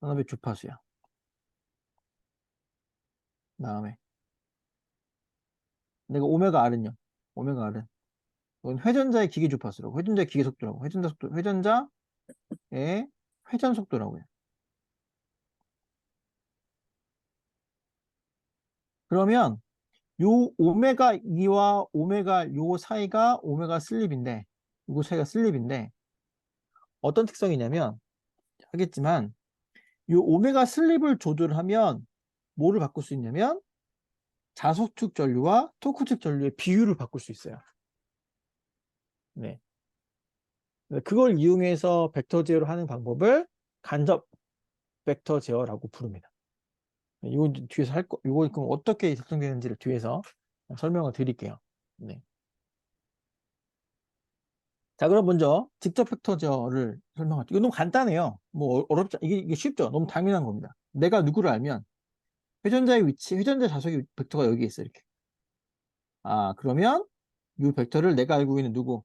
전압의 주파수야. 다음에 내가 오메가 R은요. 오메가 R은 이건 회전자의 기계 주파수라고. 회전자의 기계 속도라고. 회전자의 회전 속도라고요. 그러면 요 오메가 2와 오메가 요 사이가 오메가 슬립인데 요거 사이가 슬립인데 어떤 특성이냐면 하겠지만 요 오메가 슬립을 조절하면 뭐를 바꿀 수 있냐면 자소축 전류와 토크축 전류의 비율을 바꿀 수 있어요. 네. 그걸 이용해서 벡터 제어를 하는 방법을 간접 벡터 제어라고 부릅니다. 이건 뒤에서 이거 그럼 어떻게 작성되는지를 뒤에서 설명을 드릴게요. 네. 자, 그럼 먼저 직접 벡터 제어를 설명할게요. 이거 너무 간단해요. 뭐 어렵지, 이게 쉽죠? 너무 당연한 겁니다. 내가 누구를 알면 회전자의 위치, 회전자 자석의 벡터가 여기 있어, 이렇게. 아, 그러면 이 벡터를 내가 알고 있는 누구?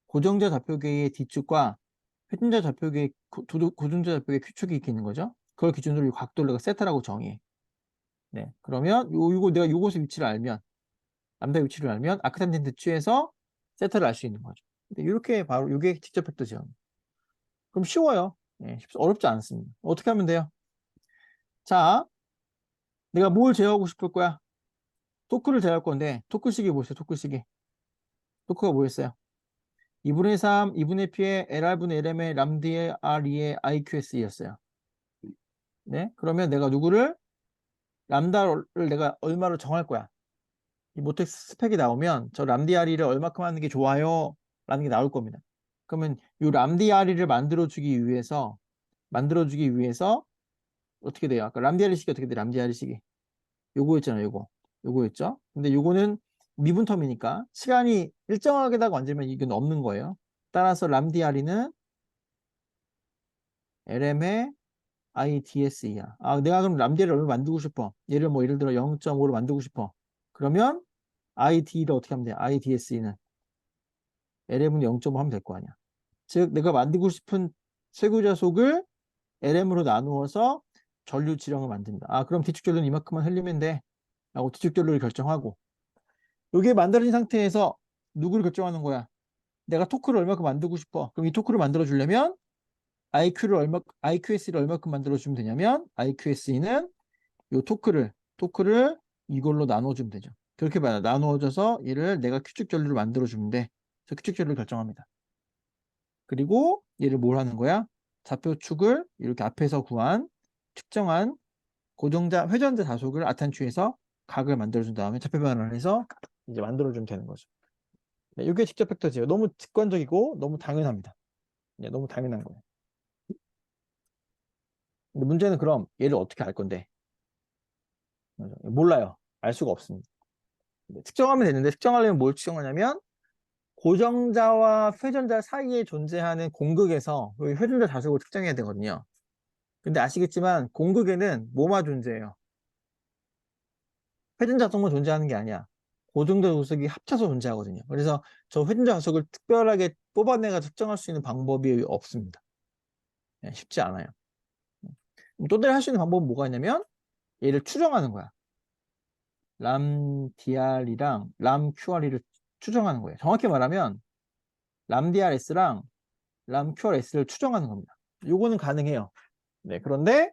고정자 좌표계의 D축과 회전자 좌표계의 고정자 좌표계의 Q축이 이렇게 있는 거죠. 그걸 기준으로 이 각도를 내가 세타라고 정의해. 네. 그러면 요거 내가 요것의 위치를 알면, 람다 위치를 알면 아크탄젠트 취해서 세타를 알 수 있는 거죠. 근데 이렇게 바로 이게 직접 벡터 제어. 그럼 쉬워요. 네, 어렵지 않습니다. 어떻게 하면 돼요? 자, 내가 뭘 제어하고 싶을 거야? 토크를 제어할 건데, 토크식이 뭐였어요? 토크식이. 토크가 뭐였어요? 2분의 3, 2분의 P의 LR분의 LM의 람디의 RE의 IQS였어요. 네? 그러면 내가 누구를, 람다를 내가 얼마로 정할 거야? 이 모텍스 스펙이 나오면 저 람디 RE를 얼마큼 하는 게 좋아요? 라는 게 나올 겁니다. 그러면 이 람디 RE를 만들어주기 위해서 어떻게 돼요? 아까 람디 RE식이 어떻게 돼? 람디 RE식이. 요거였잖아요, 요거였죠? 근데 요거는 미분텀이니까 시간이 일정하게다가 만들면 이건 없는 거예요. 따라서 람디아리는 LM의 IDSE야. 아, 내가 그럼 람디아리를 얼마 만들고 싶어? 얘를 뭐 예를 들어 0.5로 만들고 싶어. 그러면 ID를 어떻게 하면 돼? IDSE는 LM은 0.5 하면 될 거 아니야. 즉 내가 만들고 싶은 쇄골자속을 LM으로 나누어서 전류 지령을 만든다. 아, 그럼 뒤축 전류는 이만큼만 흘리면 돼. 라고 뒤축 전류를 결정하고, 이게 만들어진 상태에서 누구를 결정하는 거야? 내가 토크를 얼마큼 만들고 싶어. 그럼 이 토크를 만들어 주려면 IQS를 얼마큼 만들어 주면 되냐면 IQS는 이 토크를 이걸로 나눠주면 되죠. 그렇게 봐요. 나누어져서 얘를 내가 규칙 전류를 만들어 주면 돼. 그래서 규칙 전류를 결정합니다. 그리고 얘를 뭘 하는 거야? 좌표축을 이렇게 앞에서 구한 특정한 회전자 자속을 아탄취해서 각을 만들어준 다음에 좌표 변환을 해서 이제 만들어주면 되는 거죠. 네, 이게 직접 벡터지예요. 너무 직관적이고 너무 당연합니다. 네, 너무 당연한 거예요. 근데 문제는 그럼 얘를 어떻게 알 건데? 몰라요. 알 수가 없습니다. 측정하면 되는데 측정하려면 뭘 측정하냐면 고정자와 회전자 사이에 존재하는 공극에서 여기 회전자 자석을 측정해야 되거든요. 근데 아시겠지만 공극에는 뭐만 존재해요? 회전자 자석만 존재하는 게 아니야. 고정자 자석이 합쳐서 존재하거든요. 그래서 저 회전자 자석을 특별하게 뽑아내가 측정할 수 있는 방법이 없습니다. 쉽지 않아요. 또 다른 할 수 있는 방법은 뭐가 있냐면 얘를 추정하는 거야. 람 DR이랑 람 QR를 추정하는 거예요. 정확히 말하면 람 DRS랑 람 QRS를 추정하는 겁니다. 요거는 가능해요. 네, 그런데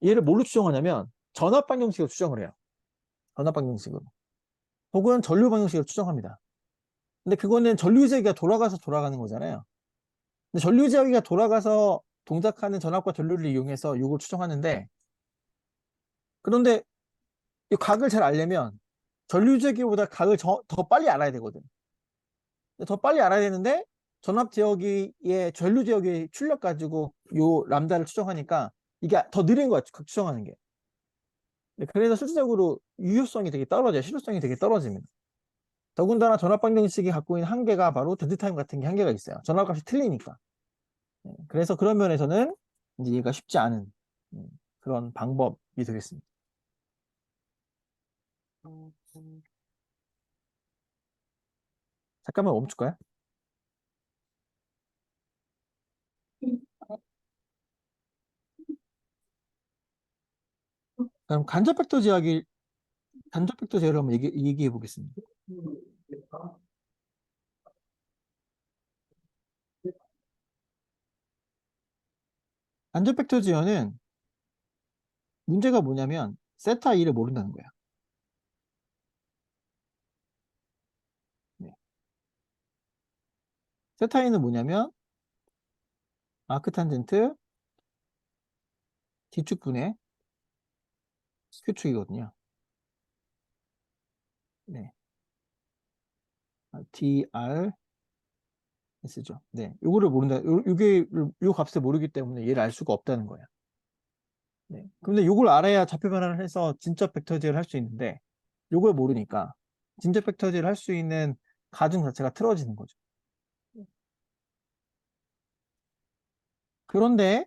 얘를 뭘로 추정하냐면 전압 방정식으로 추정을 해요. 전압 방정식으로. 혹은 전류 방정식으로 추정합니다. 근데 그거는 전류제기가 돌아가서 돌아가는 거잖아요. 근데 전류제기가 돌아가서 동작하는 전압과 전류를 이용해서 이걸 추정하는데, 그런데 이 각을 잘 알려면 전류제기보다 각을 더 빨리 알아야 되거든. 더 빨리 알아야 되는데 전압 제어기의 전류 제어기 출력 가지고 요 람다를 추정하니까 이게 더 느린 거야, 추정하는 게. 그래서 실질적으로 유효성이 되게 떨어져요. 실효성이 되게 떨어집니다. 더군다나 전압 방정식이 갖고 있는 한계가 바로 데드타임 같은 게 한계가 있어요. 전압값이 틀리니까. 그래서 그런 면에서는 이제 얘가 쉽지 않은 그런 방법이 되겠습니다. 잠깐만 멈출까요? 그럼 간접 벡터 제어를 한번 얘기해 보겠습니다. 간접 벡터 제어는 문제가 뭐냐면 세타 2를 모른다는 거야. 네. 세타인은 뭐냐면 아크탄젠트 D축분의 Q축이거든요. 네. DR S죠. 네. 요거를 모른다. 요 값을 모르기 때문에 얘를 알 수가 없다는 거예요. 네. 근데 요걸 알아야 좌표 변환을 해서 진적 벡터지를 할 수 있는데 요걸 모르니까 진적 벡터지를 할 수 있는 가중 자체가 틀어지는 거죠. 그런데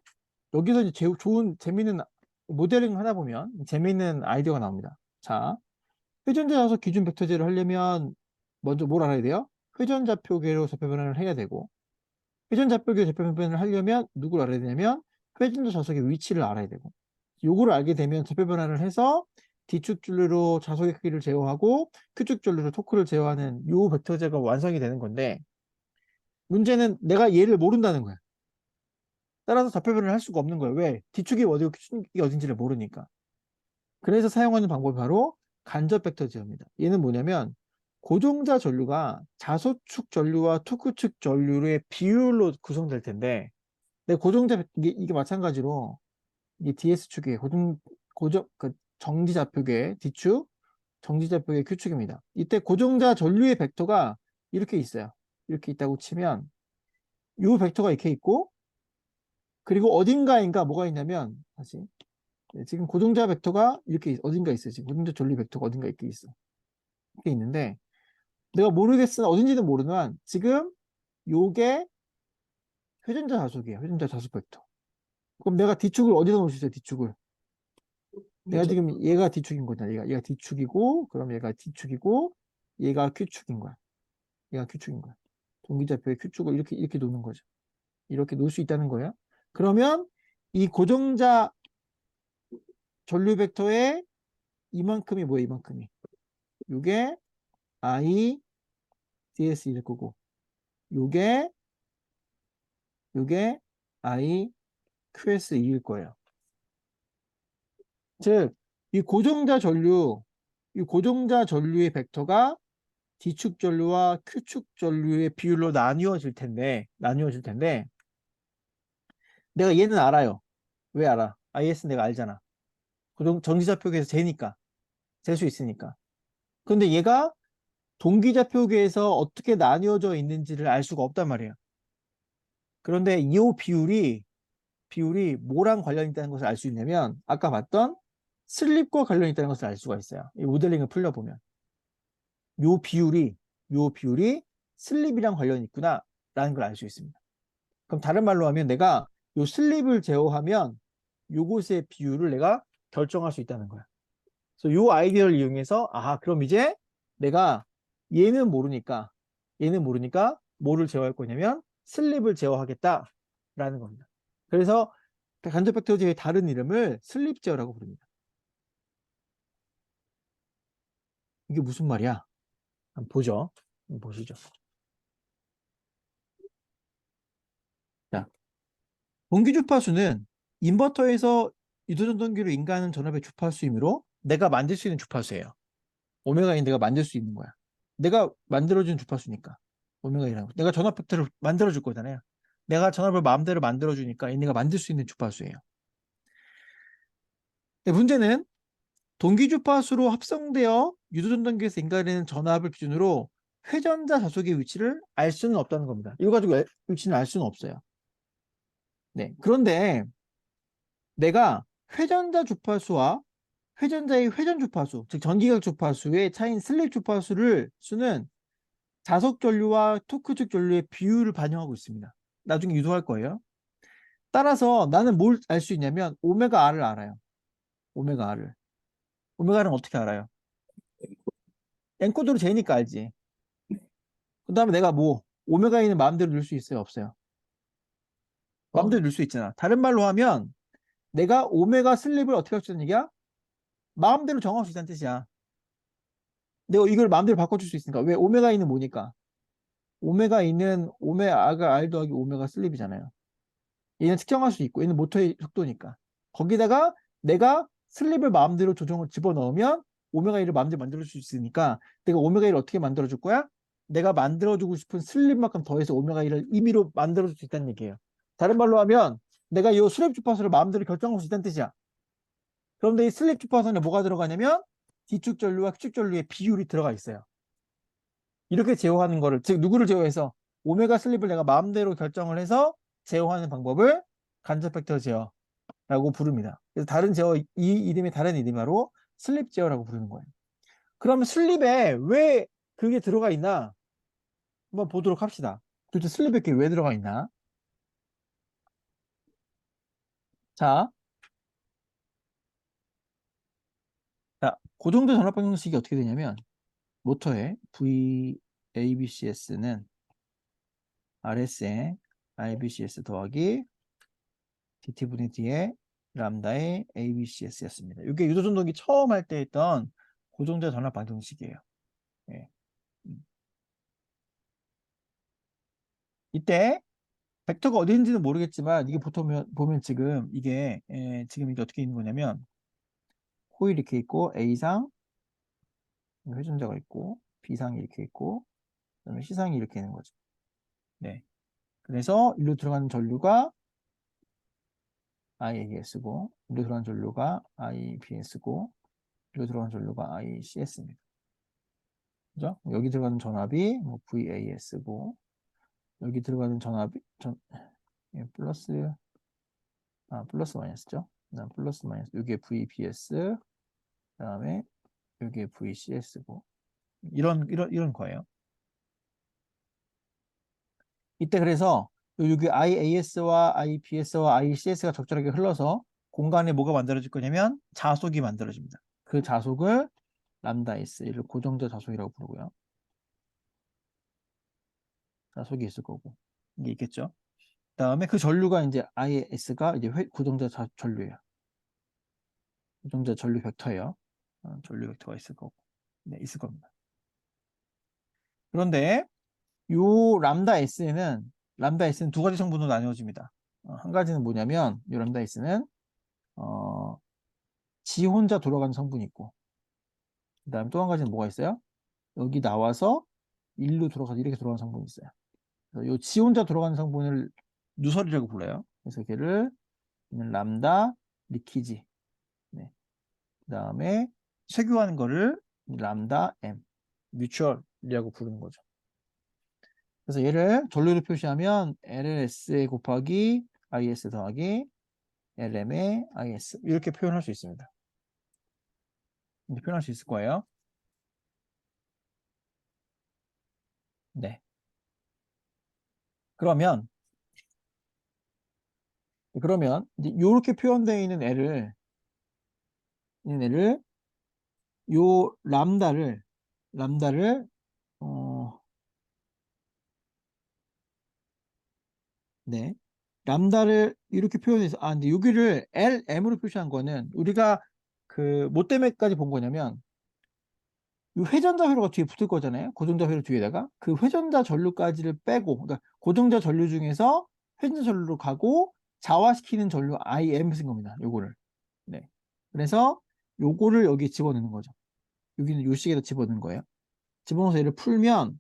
여기서 이제 좋은 재미있는 모델링 하다 보면 재미있는 아이디어가 나옵니다. 자, 회전자 좌석 기준 벡터지를 하려면 먼저 뭘 알아야 돼요? 회전좌표계로 좌표 변환을 해야 되고 회전좌표계로 좌표 변환을 하려면 누굴 알아야 되냐면 회전자 좌석의 위치를 알아야 되고 요거를 알게 되면 좌표 변환을 해서 D축 전류로 좌석의 크기를 제어하고 Q축 전류로 토크를 제어하는 요 벡터제가 완성이 되는 건데 문제는 내가 얘를 모른다는 거야. 따라서 좌표 변환을 할 수가 없는 거예요. 왜? D축이 어디고 Q축이 어딘지를 모르니까. 그래서 사용하는 방법이 바로 간접 벡터제어입니다. 얘는 뭐냐면 고정자 전류가 자소축 전류와 토크축 전류의 비율로 구성될 텐데 내 고정자 이게 마찬가지로 이게 DS축의 그 정지좌표계 D축, 정지좌표계 Q축입니다. 이때 고정자 전류의 벡터가 이렇게 있어요. 이렇게 있다고 치면 이 벡터가 이렇게 있고 그리고 어딘가인가 뭐가 있냐면 다시 네, 지금 고정자 벡터가 이렇게 어딘가 있어요. 지금 고정자 전류 벡터가 어딘가 이렇게 있어. 이렇게 있는데 내가 모르겠으나 어딘지는 모르지만 지금 요게 회전자 좌석이에요. 회전자 좌석 벡터. 그럼 내가 D축을 어디다 놓을 수 있어요? D축을. 내가 지금 얘가 D축인 거잖아. 얘가 D축이고 그럼 얘가 D축이고 얘가 Q축인 거야. 얘가 Q축인 거야. 동기좌표의 Q축을 이렇게 놓는 거죠. 이렇게 놓을 수 있다는 거예요. 그러면 이 고정자 전류 벡터의 이만큼이 뭐예요? 이만큼이. 요게 I DS일 거고 요게 I QS2일 거예요. 즉, 이 고정자 전류의 벡터가 D축 전류와 Q축 전류의 비율로 나뉘어질 텐데 내가 얘는 알아요. 왜 알아? IS 내가 알잖아. 정지좌표계에서 재니까 잴 수 있으니까. 근데 얘가 동기좌표계에서 어떻게 나뉘어져 있는지를 알 수가 없단 말이에요. 그런데 이 비율이 뭐랑 관련이 있다는 것을 알 수 있냐면 아까 봤던 슬립과 관련이 있다는 것을 알 수가 있어요. 이 모델링을 풀려보면 요 비율이 슬립이랑 관련이 있구나 라는 걸 알 수 있습니다. 그럼 다른 말로 하면 내가 요 슬립을 제어하면 요것의 비율을 내가 결정할 수 있다는 거야. 그래서 요 아이디어를 이용해서 그럼 이제 내가 얘는 모르니까 뭐를 제어할 거냐면 슬립을 제어하겠다라는 겁니다. 그래서 간접 벡터제의 다른 이름을 슬립 제어라고 부릅니다. 이게 무슨 말이야? 한번 보죠. 보시죠. 자, 동기 주파수는 인버터에서 유도전동기로 인가하는 전압의 주파수이므로 내가 만들 수 있는 주파수예요. 오메가인 내가 만들 수 있는 거야. 내가 만들어준 주파수니까. 오메가이라는 거. 내가 전압 벡터를 만들어줄 거잖아요. 내가 전압을 마음대로 만들어주니까 얘네가 만들 수 있는 주파수예요. 근데 문제는 동기 주파수로 합성되어 유도전동기에서 인가되는 전압을 기준으로 회전자 좌석의 위치를 알 수는 없다는 겁니다. 이거 가지고 위치는 알 수는 없어요. 네. 그런데 내가 회전자 주파수와 회전자의 회전 주파수, 즉 전기각 주파수의 차이인 슬립 수는 자석 전류와 토크축 전류의 비율을 반영하고 있습니다. 나중에 유도할 거예요. 따라서 나는 뭘 알 수 있냐면 오메가 R을 알아요. 오메가 R을. 오메가 R은 어떻게 알아요? 엔코드로 재니까 알지. 그 다음에 내가 오메가 E는 마음대로 넣을 수 있어요? 없어요? 마음대로 넣을 수 있잖아. 다른 말로 하면 내가 오메가 슬립을 어떻게 할 수 있는 얘기야? 마음대로 정할 수 있다는 뜻이야. 내가 이걸 마음대로 바꿔줄 수 있으니까. 왜? 오메가 E는 뭐니까? 오메가 E는 오메가 R 더하기 오메가 슬립이잖아요. 얘는 측정할 수 있고 얘는 모터의 속도니까. 거기다가 내가 슬립을 마음대로 조정을 집어넣으면 오메가 1을 마음대로 만들어줄 수 있으니까 내가 오메가 1을 어떻게 만들어줄 거야? 내가 만들어주고 싶은 슬립만큼 더해서 오메가 1을 임의로 만들어줄 수 있다는 얘기예요. 다른 말로 하면 내가 이 슬립 주파수를 마음대로 결정할 수 있다는 뜻이야. 그런데 이 슬립 주파수에 뭐가 들어가냐면 D축 전류와 Q축 전류의 비율이 들어가 있어요. 이렇게 제어하는 거를, 즉 누구를 제어해서 오메가 슬립을 내가 마음대로 결정을 해서 제어하는 방법을 간접 벡터 제어라고 부릅니다. 그래서 다른 제어, 이 이름의 다른 이름으로 슬립 제어라고 부르는 거예요. 그러면 슬립에 왜 그게 들어가 있나 한번 보도록 합시다. 도대체 슬립에 그게 왜 들어가 있나? 자, 고정도 전압 방정식이 어떻게 되냐면 모터의 VABCS는 RS의 IBCS 더하기 DT분의 D의 람다의 ABCS였습니다. 이게 유도전동기 처음 할 때 했던 고정자 전압 방정식이에요. 예. 이때 벡터가 어디 있는지는 모르겠지만 이게 보면 지금 이게 지금 이게 어떻게 있는 거냐면 코일이 이렇게 있고 A상 회전자가 있고 B상이 이렇게 있고 그다음에 C상이 이렇게 있는 거죠. 네. 그래서 일로 들어가는 전류가 IAS고 일로 들어가는 전류가 IBS고 일로 들어가는 전류가 ICS입니다. 그죠? 여기 들어가는 전압이 뭐 VAS고 여기 들어가는 전압이 예, 플러스 마이너스죠. 그다음 플러스 마이너스 여기에 VBS 그다음에 여기에 VCS고 이런 거예요. 이때 그래서 여기 IAS와 IBS와 ICS가 적절하게 흘러서 공간에 뭐가 만들어질 거냐면 자속이 만들어집니다. 그 자속을 람다 S, 이를 고정자 자속이라고 부르고요. 자속이 있을 거고 이게 있겠죠. 그다음에 그 전류가 이제 IS가 이제 고정자 전류예요. 고정자 전류 벡터예요. 전류 벡터가 있을 거고, 네, 있을 겁니다. 그런데 요 람다 S는 두 가지 성분으로 나뉘어집니다. 한 가지는 뭐냐면 이 람다 S는 지 혼자 돌아가는 성분이 있고, 그다음에 또 한 가지는 뭐가 있어요? 여기 나와서 일로 돌아가서 이렇게 돌아가는 성분이 있어요. 그래서 이 지 혼자 돌아가는 성분을 누설이라고 불러요. 그래서 걔를 람다 리키지, 네. 그다음에 쇄교하는 거를 람다 M, 뮤추얼이라고 부르는 거죠. 그래서 얘를 전류로 표시하면 LLS 곱하기 IS 더하기 LM의 IS 이렇게 표현할 수 있습니다. 이렇게 표현할 수 있을 거예요. 네. 그러면 이제 이렇게 표현되어 있는 애를 요 람다를 네. 람다를 이렇게 표현해서 근데 여기를 LM으로 표시한 거는 우리가 그 뭐 때문에까지 본 거냐면 이 회전자 회로가 뒤에 붙을 거잖아요. 고정자 회로 뒤에다가 그 회전자 전류까지를 빼고, 그러니까 고정자 전류 중에서 회전자 전류로 가고 자화시키는 전류 IM 쓴 겁니다. 요거를. 네. 그래서 요거를 여기 집어넣는 거죠. 여기는 요 식에다 집어넣는 거예요. 집어넣어서 얘를 풀면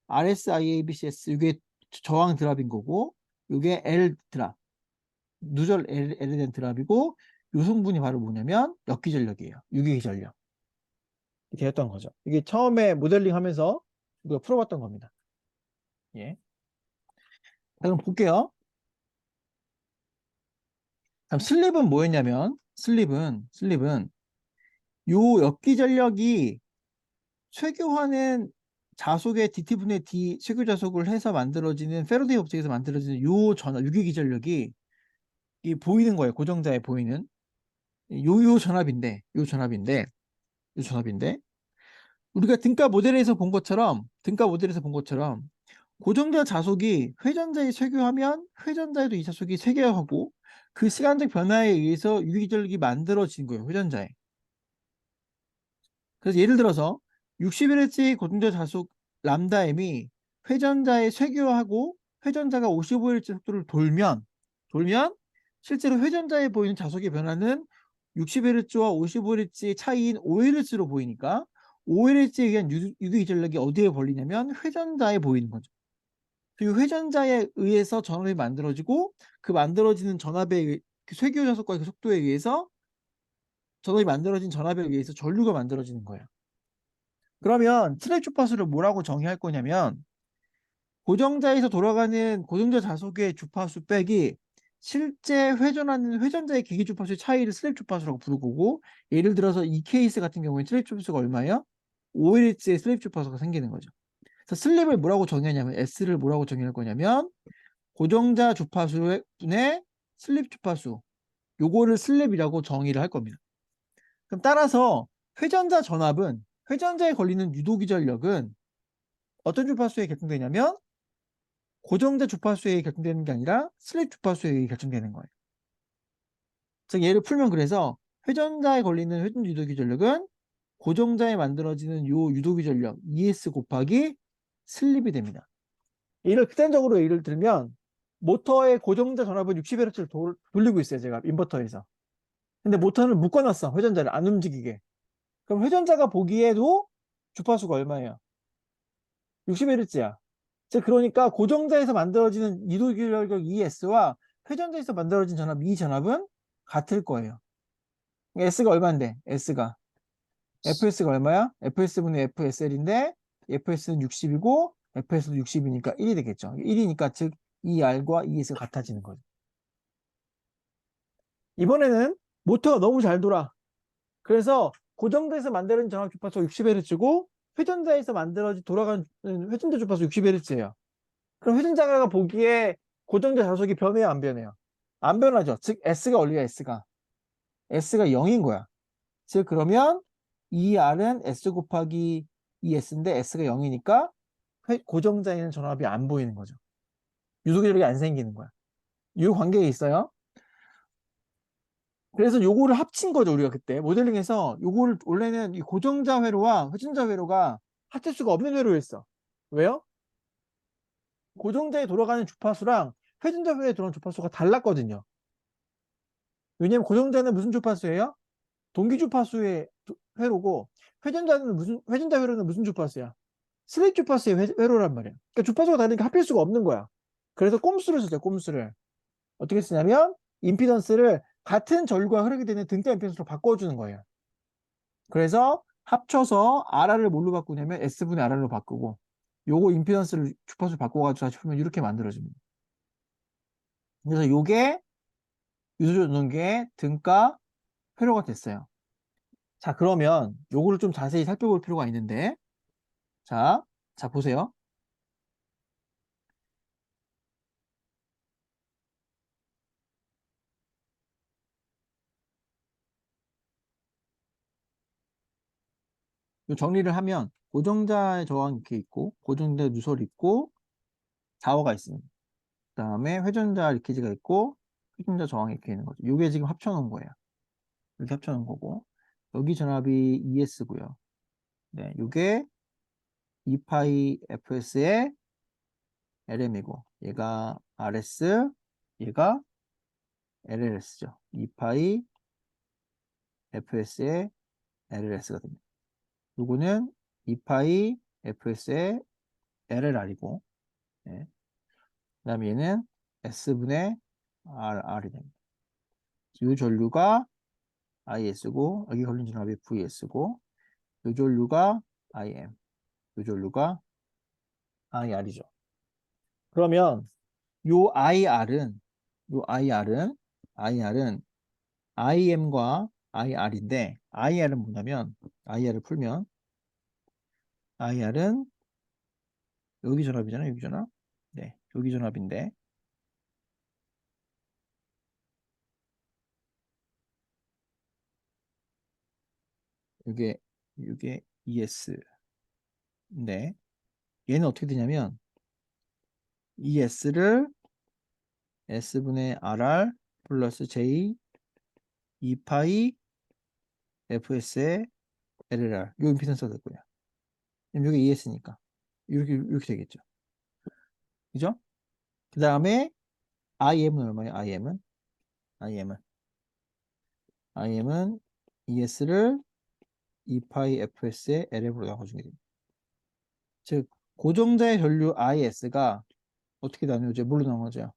RS, IABCS 이게 저항 드랍인 거고, 이게 L 드랍, 누절 L에 대한 드랍이고, 요 성분이 바로 뭐냐면 역기전력이에요. 유기전력. 이렇게 했던 거죠. 이게 처음에 모델링 하면서 우리가 풀어봤던 겁니다. 예. 자, 그럼 볼게요. 그럼 슬립은 뭐였냐면, 슬립은 요 역기전력이 쇄교하는 자속의 DT분의 D 쇄교 자속을 해서 만들어지는 패러데이 법칙에서 만들어지는 요 전압, 유기기전력이 이 보이는 거예요. 고정자에 보이는 요 전압인데 우리가 등가 모델에서 본 것처럼 고정자 자속이 회전자에 쇄교하면 회전자에도 이 자속이 쇄교하고 그 시간적 변화에 의해서 유기전력이 만들어진 거예요. 회전자에. 그래서 예를 들어서 61Hz 고정자 자속 람다 M이 회전자에 쇄교하고 회전자가 55Hz 속도를 돌면 실제로 회전자에 보이는 자속의 변화는 60Hz와 55Hz의 차이인 5Hz로 보이니까 OLH에 의한 유도기 전력이 어디에 걸리냐면 회전자에 보이는 거죠. 이 회전자에 의해서 전압이 만들어지고 그 만들어지는 그 쇄교 자석과의 그 속도에 의해서 전압이 만들어진 전압에 의해서 전류가 만들어지는 거예요. 그러면 트랩 주파수를 뭐라고 정의할 거냐면 고정자에서 돌아가는 고정자 자석의 주파수 빼기 실제 회전하는 회전자의 기기 주파수의 차이를 슬랩 주파수라고 부를 거고, 예를 들어서 이 케이스 같은 경우에 슬랩 주파수가 얼마예요? 5Hz의 슬랩 주파수가 생기는 거죠. 그래서 슬랩을 뭐라고 정의하냐면 S를 뭐라고 정의할 거냐면 고정자 주파수의 분의 슬립 주파수, 요거를 슬랩이라고 정의를 할 겁니다. 그럼 따라서 회전자 전압은, 회전자에 걸리는 유도기 전력은 어떤 주파수에 결정되냐면 고정자 주파수에 의해 결정되는 게 아니라 슬립 주파수에 의해 결정되는 거예요. 즉 예를 풀면, 그래서 회전자에 걸리는 회전 유도기 전력은 고정자에 만들어지는 요 유도기 전력 ES 곱하기 슬립이 됩니다. 이를 극단적으로 예를 들면 모터의 고정자 전압은 60Hz를 돌리고 있어요. 제가 인버터에서. 근데 모터는 묶어놨어. 회전자를 안 움직이게. 그럼 회전자가 보기에도 주파수가 얼마예요? 60Hz야. 즉 그러니까 고정자에서 만들어지는 이도기울력 ES와 회전자에서 만들어진 전압 E 전압은 같을 거예요. S가 얼마인데? FS가 얼마야? FS분의 FSL인데 FS는 60이고 FS도 60이니까 1이 되겠죠. 1이니까 즉 ER과 ES가 같아지는 거죠. 이번에는 모터가 너무 잘 돌아. 그래서 고정자에서 만들어진 전압 주파수가 60Hz고 회전자에서 돌아가는 회전자 주파수 60Hz예요. 그럼 회전자가 보기에 고정자 자속이 변해요, 안 변해요? 안 변하죠. 즉 S가 원리가 S가 0인 거야. 즉 그러면 ER은 S 곱하기 ES인데 S가 0이니까 고정자에는 전압이 안 보이는 거죠. 유도기력이 안 생기는 거야. 이 관계가 있어요. 그래서 요거를 합친 거죠. 우리가 그때 모델링에서 요거를, 원래는 이 고정자 회로와 회전자 회로가 합칠 수가 없는 회로였어. 왜요? 고정자에 돌아가는 주파수랑 회전자 회로에 돌아가는 주파수가 달랐거든요. 왜냐면 고정자는 무슨 주파수예요? 동기 주파수의 회로고, 회전자 회로는 무슨 주파수야? 슬립 주파수의 회로란 말이야. 그러니까 주파수가 다르니까 합칠 수가 없는 거야. 그래서 꼼수를 쓰죠. 꼼수를 어떻게 쓰냐면 임피던스를 같은 전류가 흐르게 되는 등가 임피던스로 바꿔주는 거예요. 그래서 합쳐서 RR을 뭘로 바꾸냐면 S분의 RR로 바꾸고, 요거 임피던스를 주파수를 바꿔가지고 다시 풀면 이렇게 만들어집니다. 그래서 요게 유도전동기의 등가 회로가 됐어요. 자, 그러면 요거를 좀 자세히 살펴볼 필요가 있는데, 자, 보세요. 요 정리를 하면 고정자의 저항 이렇게 있고, 고정자 누설이 있고, 자워가 있습니다. 그 다음에 회전자 리키지가 있고, 회전자 저항이 이렇게 있는 거죠. 요게 지금 합쳐놓은 거예요. 이렇게 합쳐놓은 거고, 여기 전압이 ES고요. 네, 요게 2파이 FS의 LM이고, 얘가 RS, 얘가 LLS죠. 2파이 FS의 LLS가 됩니다. 요거는 2파이 FS의 LLR이고, 네. 그 다음에 얘는 S분의 RR이 됩니다. 이 전류가 IS고, 여기 걸린 전압이 VS고, 이 전류가 IM, 이 전류가 IR이죠. 그러면 요 IR은, IR은 IM과 IR인데, IR은 뭐냐면, IR을 풀면, IR은 여기 전압이잖아요, 여기 전압. 네, 여기 전압인데, 이게 ES인데, 얘는 어떻게 되냐면, ES를 S분의 RR 플러스 J 2파이 FS의 LLR, 요 임피던스가 될 거야. 여기 ES니까 이렇게 되겠죠. 그죠? 그 다음에 IM은 얼마예요? IM은 ES를 2파이 fs의 LF로 나눠주게 됩니다. 즉 고정자의 전류 IS가 어떻게 나누어져요? 뭘로 나눠져요?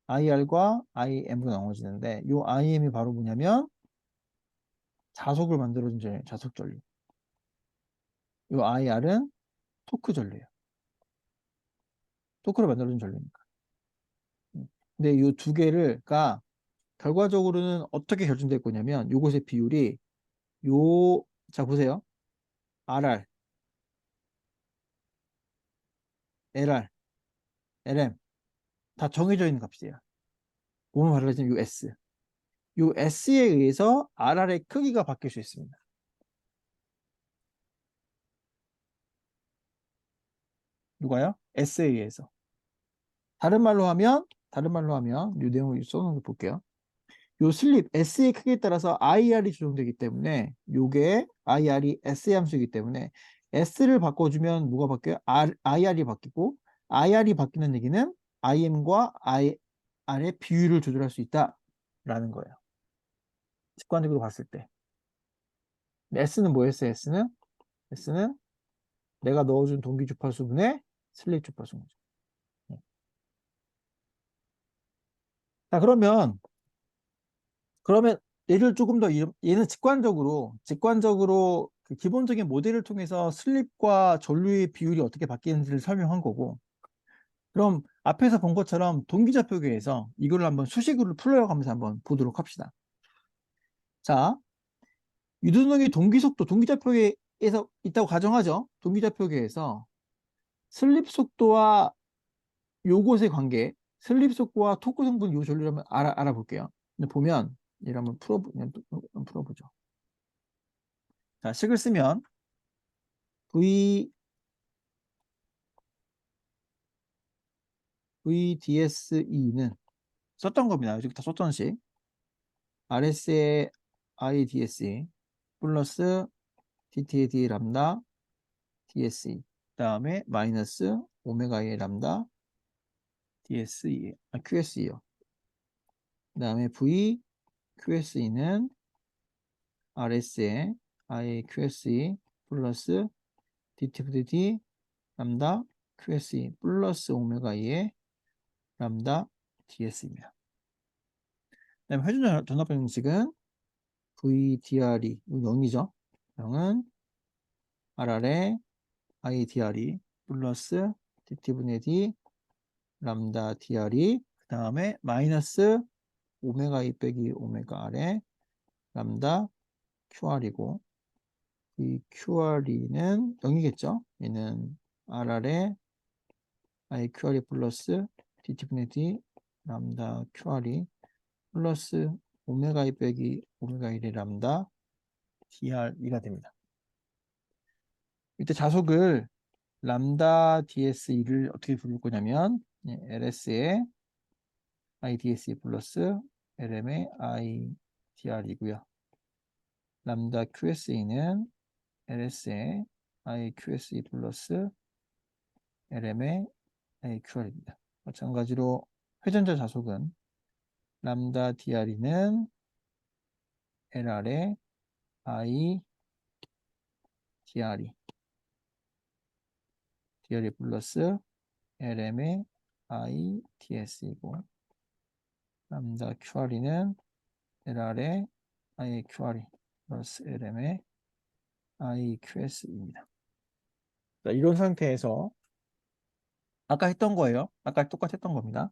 IR과 IM으로 나눠지는데 이 IM이 바로 뭐냐면 자석을 만들어준 전류, 자석 전류. 이 IR은 토크 전류예요. 토크를 만들어준 전류니까. 근데 이 두 개가 결과적으로는 어떻게 결정될 거냐면 요것의 비율이 자 보세요. RR, LR, LM 다 정해져 있는 값이에요. 몸을 말하자면 요 S. 요 S에 의해서 RR의 크기가 바뀔 수 있습니다. 누가요? S에 의해서. 다른 말로 하면 이 내용을 써놓은 거 볼게요. 요 슬립 S의 크기에 따라서 IR이 조정되기 때문에 요게 IR이 S의 함수이기 때문에 S를 바꿔주면 뭐가 바뀌어요? IR이 바뀌고 IR이 바뀌는 얘기는 IM과 IR의 비율을 조절할 수 있다라는 거예요. 직관적으로 봤을 때. S는 뭐였어요? S는 내가 넣어준 동기 주파수분의 슬립 주파수인 거죠. 네. 자, 그러면 얘를 조금 더 얘는 직관적으로 그 기본적인 모델을 통해서 슬립과 전류의 비율이 어떻게 바뀌는지를 설명한 거고, 그럼 앞에서 본 것처럼 동기좌표계에서 이걸 한번 수식으로 풀어가면서 한번 보도록 합시다. 자, 유동력의 동기속도 동기좌표계에서 있다고 가정하죠. 동기좌표계에서 슬립 속도와 요것의 관계, 슬립 속도와 토크 성분 요 전류를 한번 알아볼게요. 근데 보면 얘를 한번 풀어보죠. 자, 식을 쓰면 VDSE는 썼던 겁니다. 여기 다 썼던 식. RS의 IDSE 플러스 DTAD 람다 DSE 그 다음에 마이너스 오메가의 람다 QSE요. 그 다음에 VQSE는 RS의 IQSE 플러스 DTVD 람다 QSE 플러스 오메가 2의 람다 DS입니다. 그 다음에 회전 전압 방식은 VDRE 0이죠. 0은 RR의 IDRE 플러스 DT분의 D 람다 DRE 그 다음에 마이너스 오메가 2 빼기 오메가 R의 람다 QR이고 이 QRE는 0이겠죠. 얘는 RR의 IQRE 플러스 DT분의 D 람다 QRE 플러스 오메가 2 빼기 오메가 1의 람다 DRE가 됩니다. 이때 자속을 람다 DSE를 어떻게 부를 거냐면 LS의 IDSE 플러스 LM의 IDR이고요. 람다 QSE는 LS의 IQSE 플러스 LM의 IQR입니다. 마찬가지로 회전자 자속은 람다 DRE는 LR의 DRE 플러스 LM의 ITS이고 람다 QRE는 LR의 IQRE 플러스 LM의 IQS입니다. 자, 이런 상태에서 아까 했던 거예요. 아까 똑같이 했던 겁니다.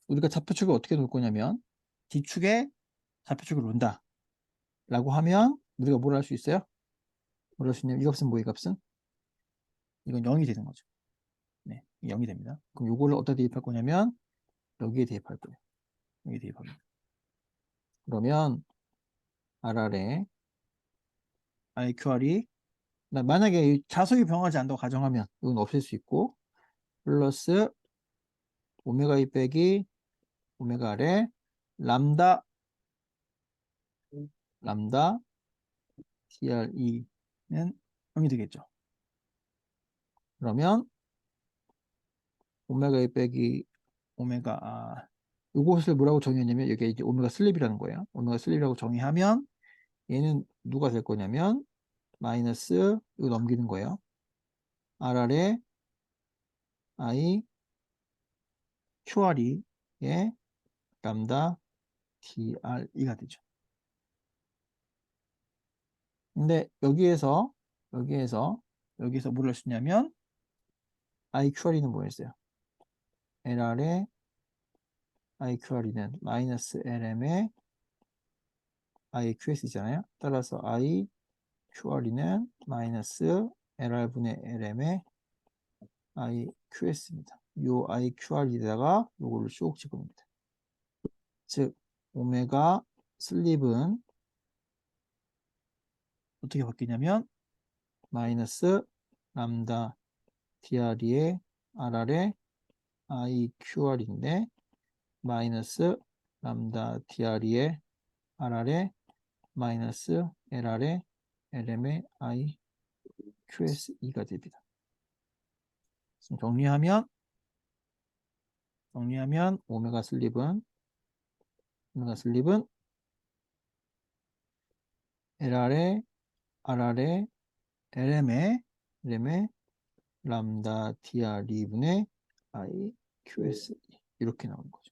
우리가 좌표축을 어떻게 놓을 거냐면 D축에 좌표축을 놓는다 라고 하면 우리가 뭘 할 수 있어요? 뭘 할 수 있냐면 이 값은 뭐 이 값은? 이건 0이 되는 거죠. 네, 0이 됩니다. 그럼 요거를 어디다 대입할 거냐면 여기에 대입할 거예요. 여기에 대입합니다. 그러면 RR에 IQR이 만약에 자석이 변하지 않다고 가정하면 이건 없앨 수 있고 플러스 오메가 2 빼기 오메가 R의 람다 TRE는 0이 되겠죠. 그러면 오메가 2 빼기 오메가 이것을 뭐라고 정의했냐면 여기 이제 오메가 슬립이라는 거예요. 오메가 슬립이라고 정의하면 얘는 누가 될 거냐면 마이너스 이거 넘기는 거예요. R 아래 I QRE의 람다 DRE가 되죠. 근데 여기에서 뭘 할 수 있냐면 IQRE는 뭐였어요? LR의 IQRE는 마이너스 LM의 IQS잖아요. 따라서 IQRE는 마이너스 LR분의 LM의 IQS입니다. 요 IQR에다가 요거를 쭉 집어넣습니다. 즉 오메가 슬립은 어떻게 바뀌냐면 마이너스 람다 DR의 RR의 IQR인데 마이너스 람다 DR의 RR의 마이너스 LR의 LM의 IQSE가 됩니다. 정리하면 오메가 슬립은 LR의 RR의 LM의 람다 DRE분의 IQSE 이렇게 나오는 거죠.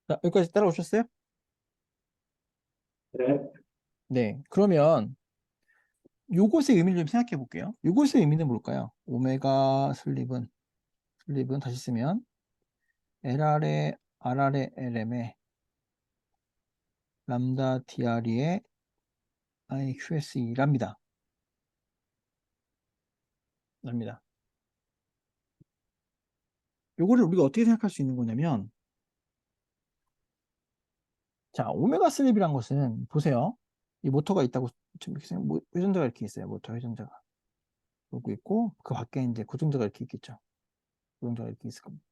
자, 여기까지 따라오셨어요? 네. 네. 그러면 요것의 의미를 좀 생각해 볼게요. 요것의 의미는 뭘까요? 오메가 슬립은 다시 쓰면 LR의 RR의 LM의 람다 DRE의 IQSE랍니다. 요거를 우리가 어떻게 생각할 수 있는 거냐면 자, 오메가 슬립이란 것은 보세요. 이 모터가 있다고 좀 이렇게 회전자가 이렇게 있어요. 모터 회전자가 그러고 있고 그 밖에 이제 고정자가 이렇게 있겠죠. 고정자가 이렇게 있을 겁니다.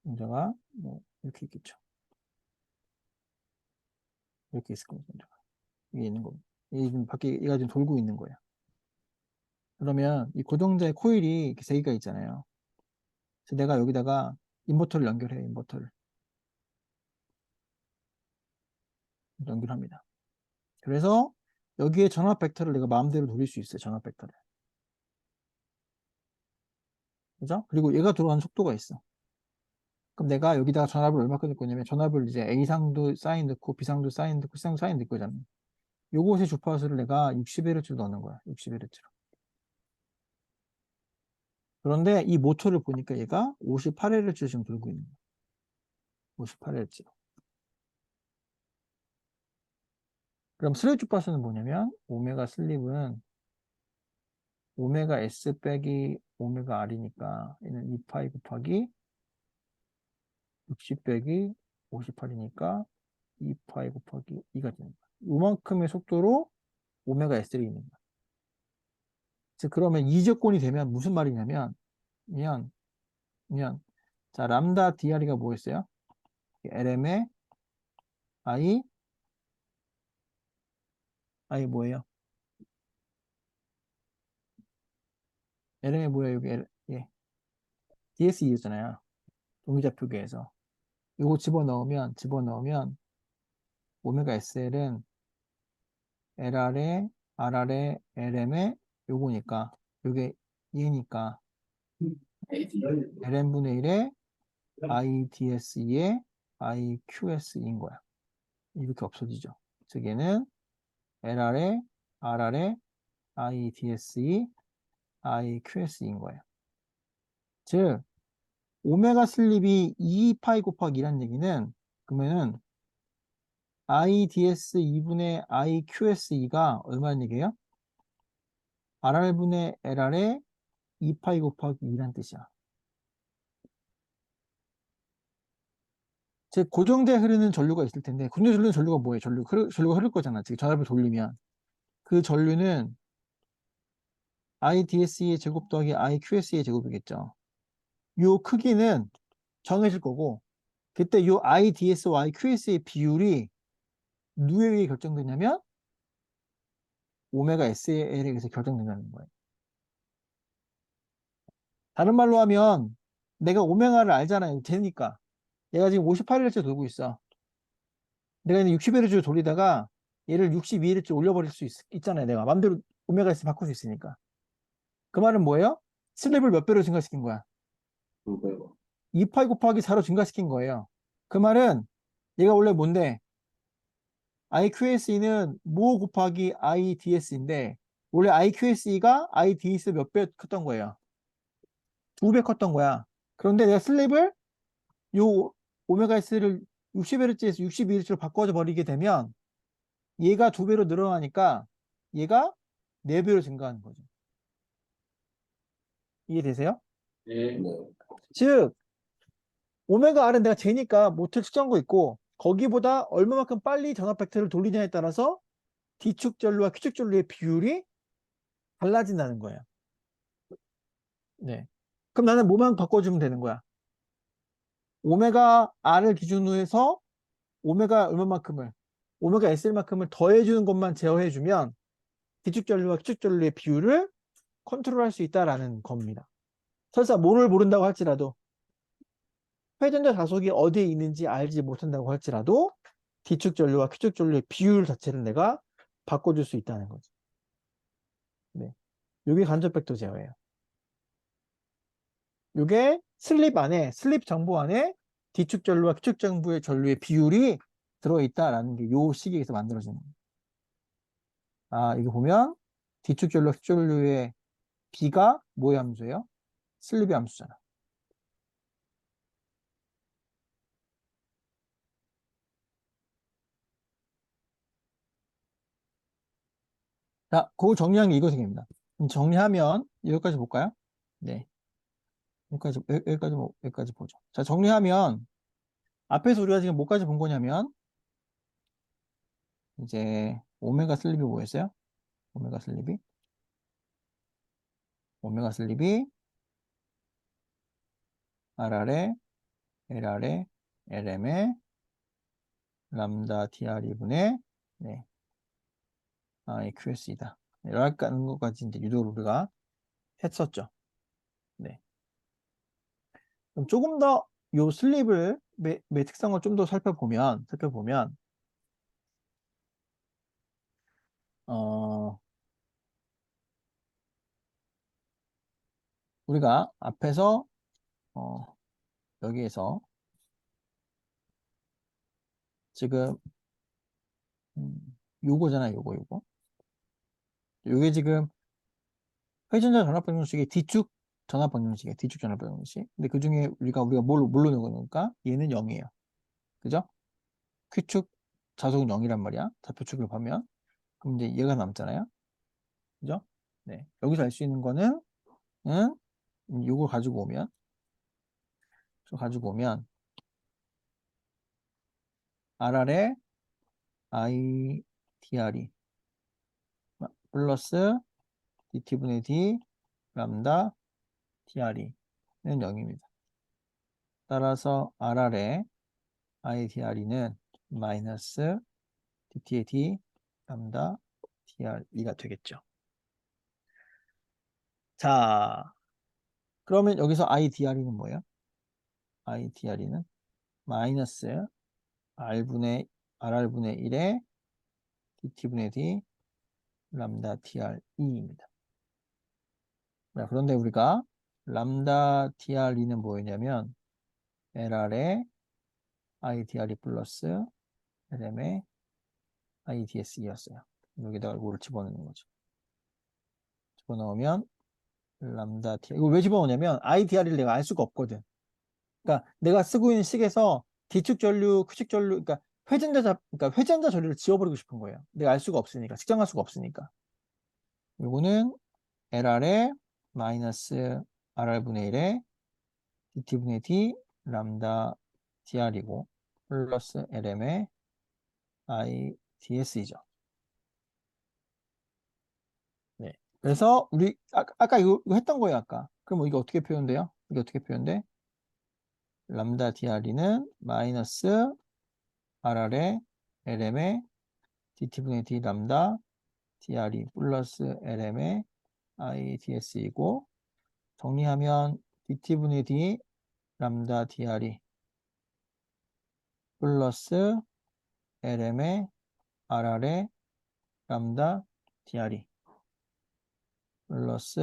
고정자가 뭐 이렇게 있겠죠. 이렇게 있을 겁니다. 고정자가. 이게 있는 겁니다. 이 지금 밖에 얘가 지금 돌고 있는 거예요. 그러면 이 고정자의 코일이 이렇게 세 개가 있잖아요. 그래서 내가 여기다가 인버터를 연결해요. 인버터를 연결합니다. 그래서 여기에 전압 벡터를 내가 마음대로 돌릴 수 있어요. 전압 벡터를. 그죠? 그리고 얘가 돌아가는 속도가 있어. 그럼 내가 여기다가 전압을 얼마큼 넣을 거냐면 전압을 이제 A상도 사인 넣고 B상도 사인 넣고 C상도 사인 넣을 거잖아요. 요것의 주파수를 내가 60Hz로 넣는 거야. 60Hz로. 그런데 이 모터를 보니까 얘가 58Hz로 지금 돌고 있는 거야. 58Hz로. 그럼 슬립 주파수는 뭐냐면 오메가 슬립은 오메가 S 빼기 오메가 R이니까 얘는 2파이 곱하기 60 빼기 58이니까 2파이 곱하기 2가 되는 거야. 요만큼의 속도로 오메가 S를 있는 거야. 즉 그러면 이적권이 되면 무슨 말이냐면 면 자 람다 DRE가 뭐였어요? LM의 I 뭐예요? LM의 뭐예요? 여기 예. DSE였잖아요. 동의좌표계에서 이거 집어넣으면 오메가 SL은 LR의 RR의 LM의 요거니까 요게 얘니까 LM분의 1의 IDSE의 IQS인 거야. 이렇게 없어지죠. 즉 얘는 LR의 RR의 IDSE IQS인 거예요. 즉 오메가 슬립이 2파이 곱하기 2란 얘기는 그러면은 IDS 2분의 IQSE가 얼마란 얘기예요? RR분의 LR의 2파이 곱하기 2란 뜻이야. 즉 고정돼 흐르는 전류가 있을 텐데 고정돼 흐르는 전류가 뭐예요? 전류가 흐를 거잖아. 즉 전압을 돌리면 그 전류는 IDSE의 제곱 더하기 IQSE의 제곱이겠죠. 요 크기는 정해질 거고 그때 요 IDS와 IQS의 비율이 누에 의해 결정되냐면 오메가 SL에 의해서 결정된다는 거예요. 다른 말로 하면 내가 오메가를 알잖아요. 되니까. 얘가 지금 58일째 돌고 있어. 내가 이제 60일째 돌리다가 얘를 62일째 올려버릴 수 있잖아요. 내가 맘대로 오메가 S 바꿀 수 있으니까. 그 말은 뭐예요? 슬립을 몇 배로 증가시킨 거야? 2배로. 28 곱하기 4로 증가시킨 거예요. 그 말은 얘가 원래 뭔데? IQSE는 모 곱하기 IDS인데 원래 IQSE가 IDS 몇 배 컸던 거예요? 2배 컸던 거야. 그런데 내가 슬립을 요 오메가 S를 60Hz에서 62Hz로 바꿔줘 버리게 되면 얘가 2배로 늘어나니까 얘가 4배로 증가하는 거죠. 이해되세요? 네. 즉 오메가 R은 내가 재니까 모틀 측정한 거 있고 거기보다 얼마만큼 빨리 전압 벡터를 돌리냐에 따라서 D축 전류와 Q축 전류의 비율이 달라진다는 거예요. 네. 그럼 나는 뭐만 바꿔주면 되는 거야? 오메가 R을 기준으로 해서 오메가 얼마만큼을 오메가 SL만큼을 더해주는 것만 제어해주면 D축 전류와 Q축 전류의 비율을 컨트롤할 수 있다라는 겁니다. 설사 뭐를 모른다고 할지라도 회전자 자속이 어디에 있는지 알지 못한다고 할지라도 D축 전류와 Q축 전류의 비율 자체를 내가 바꿔줄 수 있다는 거죠. 네. 이게 간접 벡터 제어예요. 이게 슬립 정보 안에 D축 전류와 Q축 정보의 전류의 비율이 들어있다라는 게 요 시기에서 만들어지는 거예요. 아, 이거 보면 D축 전류와 Q축 전류의 B가 뭐의 함수예요? 슬립의 함수잖아. 자, 그거 정리한 게 이거입니다. 정리하면 여기까지 볼까요? 네. 여기까지 보죠. 자, 정리하면 앞에서 우리가 지금 뭐까지 본 거냐면 이제 오메가 슬립이 뭐였어요? 오메가 슬립이 RR에 LR에 LM에 람다 TR2분의 네, IQS이다. 이렇게 하는 것까지 이제 유도를 우리가 했었죠. 네. 그럼 조금 더 요 슬립을 특성을 좀 더 살펴보면 어 우리가 앞에서 어 여기에서 지금 요거잖아요. 요거. 요게 지금 회전자 전압 방정식의 D축 전압 방정식이에요. D축 전압 방정식. 근데 그 중에 우리가 뭘로 넣으니까 얘는 0이에요. 그죠? Q축 자속은 0이란 말이야. 좌표축을 보면. 그럼 이제 얘가 남잖아요. 그죠? 네. 여기서 알 수 있는 거는 요걸 가지고 오면 RR에 ITR이 플러스 DT분의 D 람다 TR이는 0입니다. 따라서 RR의 ITR이는 마이너스 DT의 D 람다 TR2가 되겠죠. 자, 그러면 여기서 IDR이는 뭐예요? IDR이는 마이너스 RR분의 1의 DT분의 D 람다 TR2입니다. 그런데 우리가 람다 TR2는 뭐였냐면 LR의 IDR이 플러스 LM의 IDS2였어요. 여기다가 이거를 집어넣는 거죠. 집어넣으면 람다 TR 이거 왜 집어넣냐면 IDR을 내가 알 수가 없거든. 그러니까 내가 쓰고 있는 식에서 D축 전류, Q축 전류, 그러니까 회전자 전류를 지워버리고 싶은 거예요. 내가 알 수가 없으니까, 측정할 수가 없으니까. 요거는 LR의 마이너스 RR분의 1의 DT분의 D 람다 TR이고 플러스 LM의 IDS이죠. 네. 그래서 우리 아까 이거 했던 거예요, 아까. 그럼 이게 어떻게 표현돼요? 이게 어떻게 표현돼? 람다 DRE는 마이너스 RR의 LM의 DT분의 D 람다 DRE 플러스 LM의 IDS이고 정리하면 DT분의 D 람다 DRE 플러스 LM의 RR의 람다 DRE 플러스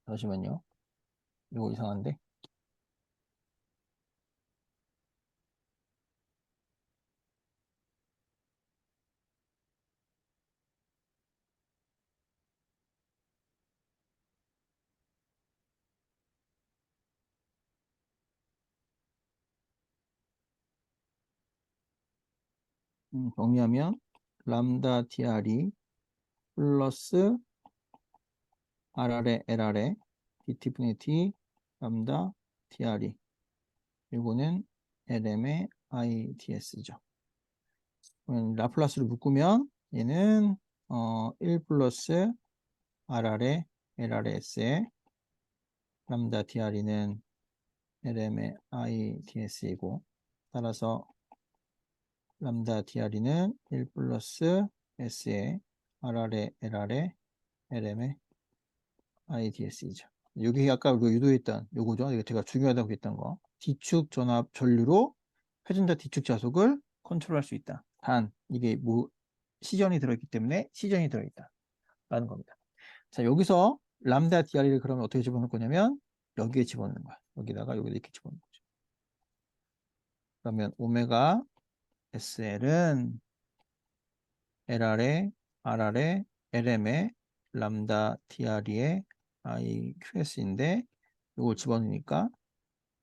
잠시만요. 이거 이상한데? 정리하면 람다 DRE 플러스 RR의 LR의 DT분의 D 람다 DRE 이거는 LM의 IDS죠. 라플라스를 묶으면 얘는 1 플러스 RR의 LR의 S의 람다 DRE는 LM의 IDS이고 따라서 람다 DRE는 1 플러스 S의 RR의 LR의 LM의 IDS이죠. 여기 아까 유도했던 요거죠. 이거 제가 중요하다고 했던 거. 뒤축 전압 전류로 회전자 뒤축 자속을 컨트롤할 수 있다. 단 이게 뭐 시전이 들어있기 때문에 시전이 들어있다 라는 겁니다. 자, 여기서 람다 DRE를 그러면 어떻게 집어넣을 거냐면 여기에 집어넣는 거야. 여기다가 여기다 이렇게 집어넣는 거죠. 그러면 오메가 SL은 LR의 RR의 LM의 람다 DRE의 IQS인데 이걸 집어넣으니까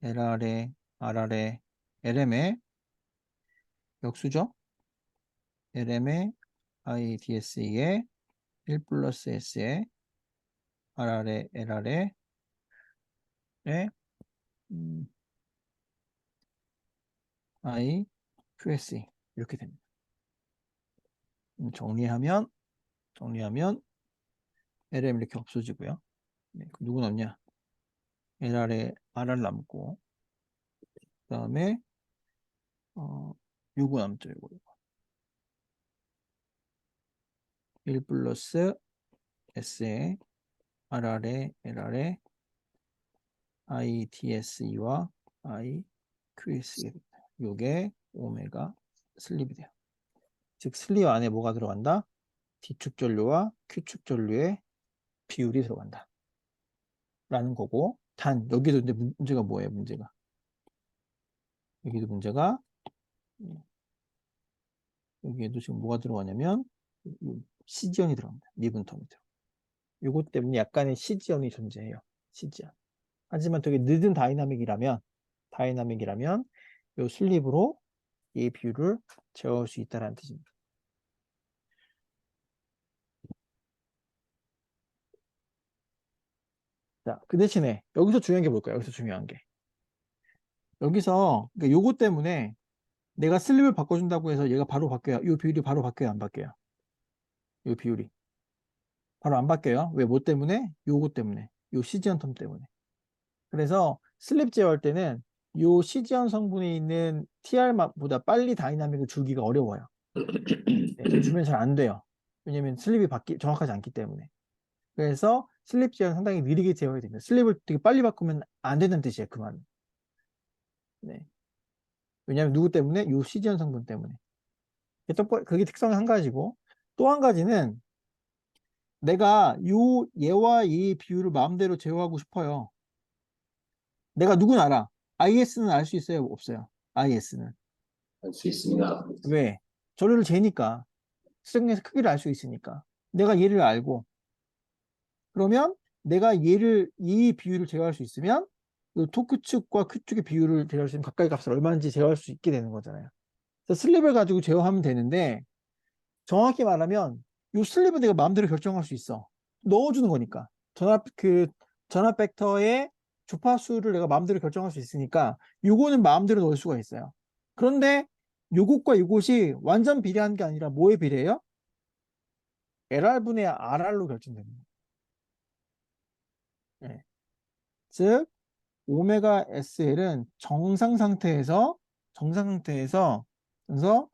LR의 RR의 LM의 역수죠. LM의 IDS의 1 플러스 S의 RR의 LR의 IQSE 이렇게 됩니다. 정리하면 LM 이렇게 없어지고요. 네, 누구 남냐? LR에 RR 남고 그 다음에 요거 남죠. 요거 1 플러스 S에 RR에 LR에 IDSE와 IQSE 요게 오메가 슬립이 돼요. 즉 슬립 안에 뭐가 들어간다? D축 전류와 Q축 전류의 비율이 들어간다 라는 거고, 단 여기도 이제 문제가 뭐예요? 문제가 여기도 문제가 여기에도 지금 뭐가 들어가냐면 C지연이 들어갑니다. 미분 텀이 들어. 이것 때문에 약간의 C지연이 존재해요. C지연. 하지만 되게 늦은 다이나믹이라면 이 슬립으로 이 비율을 제어할 수 있다는 뜻입니다. 자, 그 대신에 여기서 중요한 게 뭘까요? 여기서 중요한 게 여기서 그러니까 요것 때문에 내가 슬립을 바꿔준다고 해서 얘가 바로 바뀌어요. 이 비율이 바로 바뀌어요, 안 바뀌어요? 이 비율이 바로 안 바뀌어요. 왜? 뭐 때문에? 요것 때문에. 요 C지연 텀 때문에. 그래서 슬립 제어할 때는 요 C지연 성분이 있는 TR보다 빨리 다이나믹을 주기가 어려워요. 네, 주면 잘 안 돼요. 왜냐면 슬립이 정확하지 않기 때문에. 그래서 슬립 제어는 상당히 느리게 제어해야 됩니다. 슬립을 되게 빨리 바꾸면 안 되는 뜻이에요, 그 말은. 네. 왜냐면 누구 때문에? 요 C지연 성분 때문에. 그게 특성의 한 가지고, 또 한 가지는 내가 얘와 이 비율을 마음대로 제어하고 싶어요. 내가 누군 알아? IS는 알 수 있어요? 없어요? IS는. 할 수 있습니다. 왜? 전류를 재니까. 수정에서 크기를 알 수 있으니까. 내가 얘를 알고, 그러면 내가 이 비율을 제어할 수 있으면 이 토크 측과 Q 측의 비율을 제어할 수 있으면 가까이 값을 얼마인지 제어할 수 있게 되는 거잖아요. 그래서 슬립을 가지고 제어하면 되는데 정확히 말하면 이 슬립은 내가 마음대로 결정할 수 있어. 넣어주는 거니까. 전압 벡터의 주파수를 내가 마음대로 결정할 수 있으니까 요거는 마음대로 넣을 수가 있어요. 그런데 요것과 요것이 완전 비례한 게 아니라 뭐에 비례해요? LR분의 RR로 결정됩니다. 예. 즉 오메가 SL은 정상 상태에서 그래서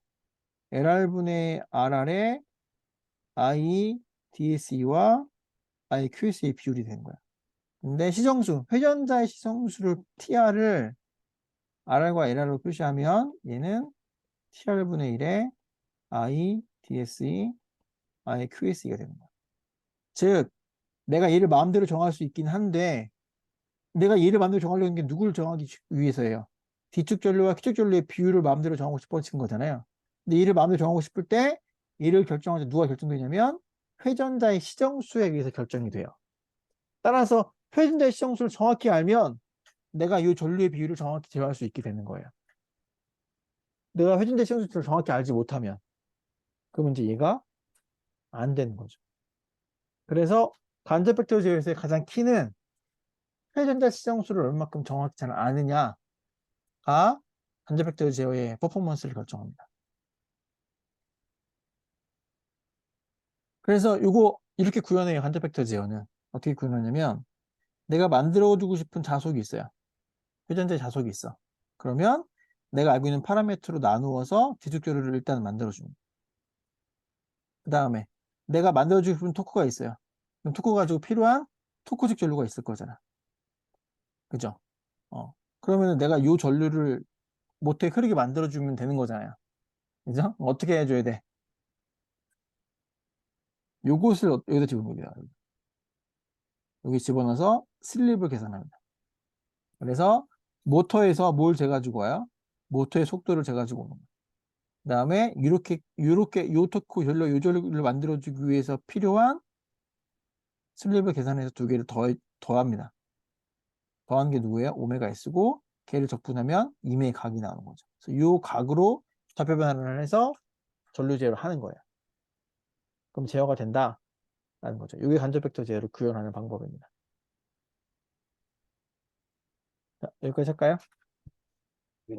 LR분의 RR의 I DSE와 I QS의 비율이 되는 거야. 근데 시정수, 회전자의 시정수를 TR을 RR과 LR로 표시하면 얘는 TR분의 1에 I DSE, I QSE가 되는 거야. 즉 내가 얘를 마음대로 정할 수 있긴 한데 내가 얘를 마음대로 정하려는 게 누구를 정하기 위해서예요? 뒤축 전류와 뒤축 전류의 비율을 마음대로 정하고 싶어진 거잖아요. 근데 얘를 마음대로 정하고 싶을 때 얘를 결정하자 누가 결정되냐면 회전자의 시정수에 의해서 결정이 돼요. 따라서 회전자의 시정수를 정확히 알면 내가 이 전류의 비율을 정확히 제어할 수 있게 되는 거예요. 내가 회전자의 시정수를 정확히 알지 못하면 그러면 이제 얘가 안 되는 거죠. 그래서 간접 벡터 제어에서의 가장 키는 회전자 시정수를 얼마큼 정확히 잘 아느냐가 간접 벡터 제어의 퍼포먼스를 결정합니다. 그래서 이거 이렇게 구현해요. 간접 벡터 제어는 어떻게 구현하냐면 내가 만들어주고 싶은 자속이 있어요. 회전자의 자속이 있어. 그러면 내가 알고 있는 파라미터로 나누어서 뒤죽조류를 일단 만들어줍니다. 그 다음에 내가 만들어주고 싶은 토크가 있어요. 그럼 토크 가지고 필요한 토크식 전류가 있을 거잖아. 그죠? 그러면 내가 이 전류를 모터에 흐르게 만들어주면 되는 거잖아요. 그죠? 어떻게 해줘야 돼? 요것을 여기다 집어넣습니다. 여기 집어넣어서 슬립을 계산합니다. 그래서 모터에서 뭘 재가지고 와요? 모터의 속도를 재가지고 오는 거예요. 그 다음에 이렇게 요 토크 전류, 요 전류를 만들어주기 위해서 필요한 슬립을 계산해서 두 개를 더합니다. 더한 게 누구예요? 오메가 S고 걔를 적분하면 2매의 각이 나오는 거죠. 그래서 요 각으로 좌표 변환을 해서 전류 제어를 하는 거예요. 그럼 제어가 된다라는 거죠. 이게 간접 벡터 제어를 구현하는 방법입니다. 자, 여기까지 할까요? 네.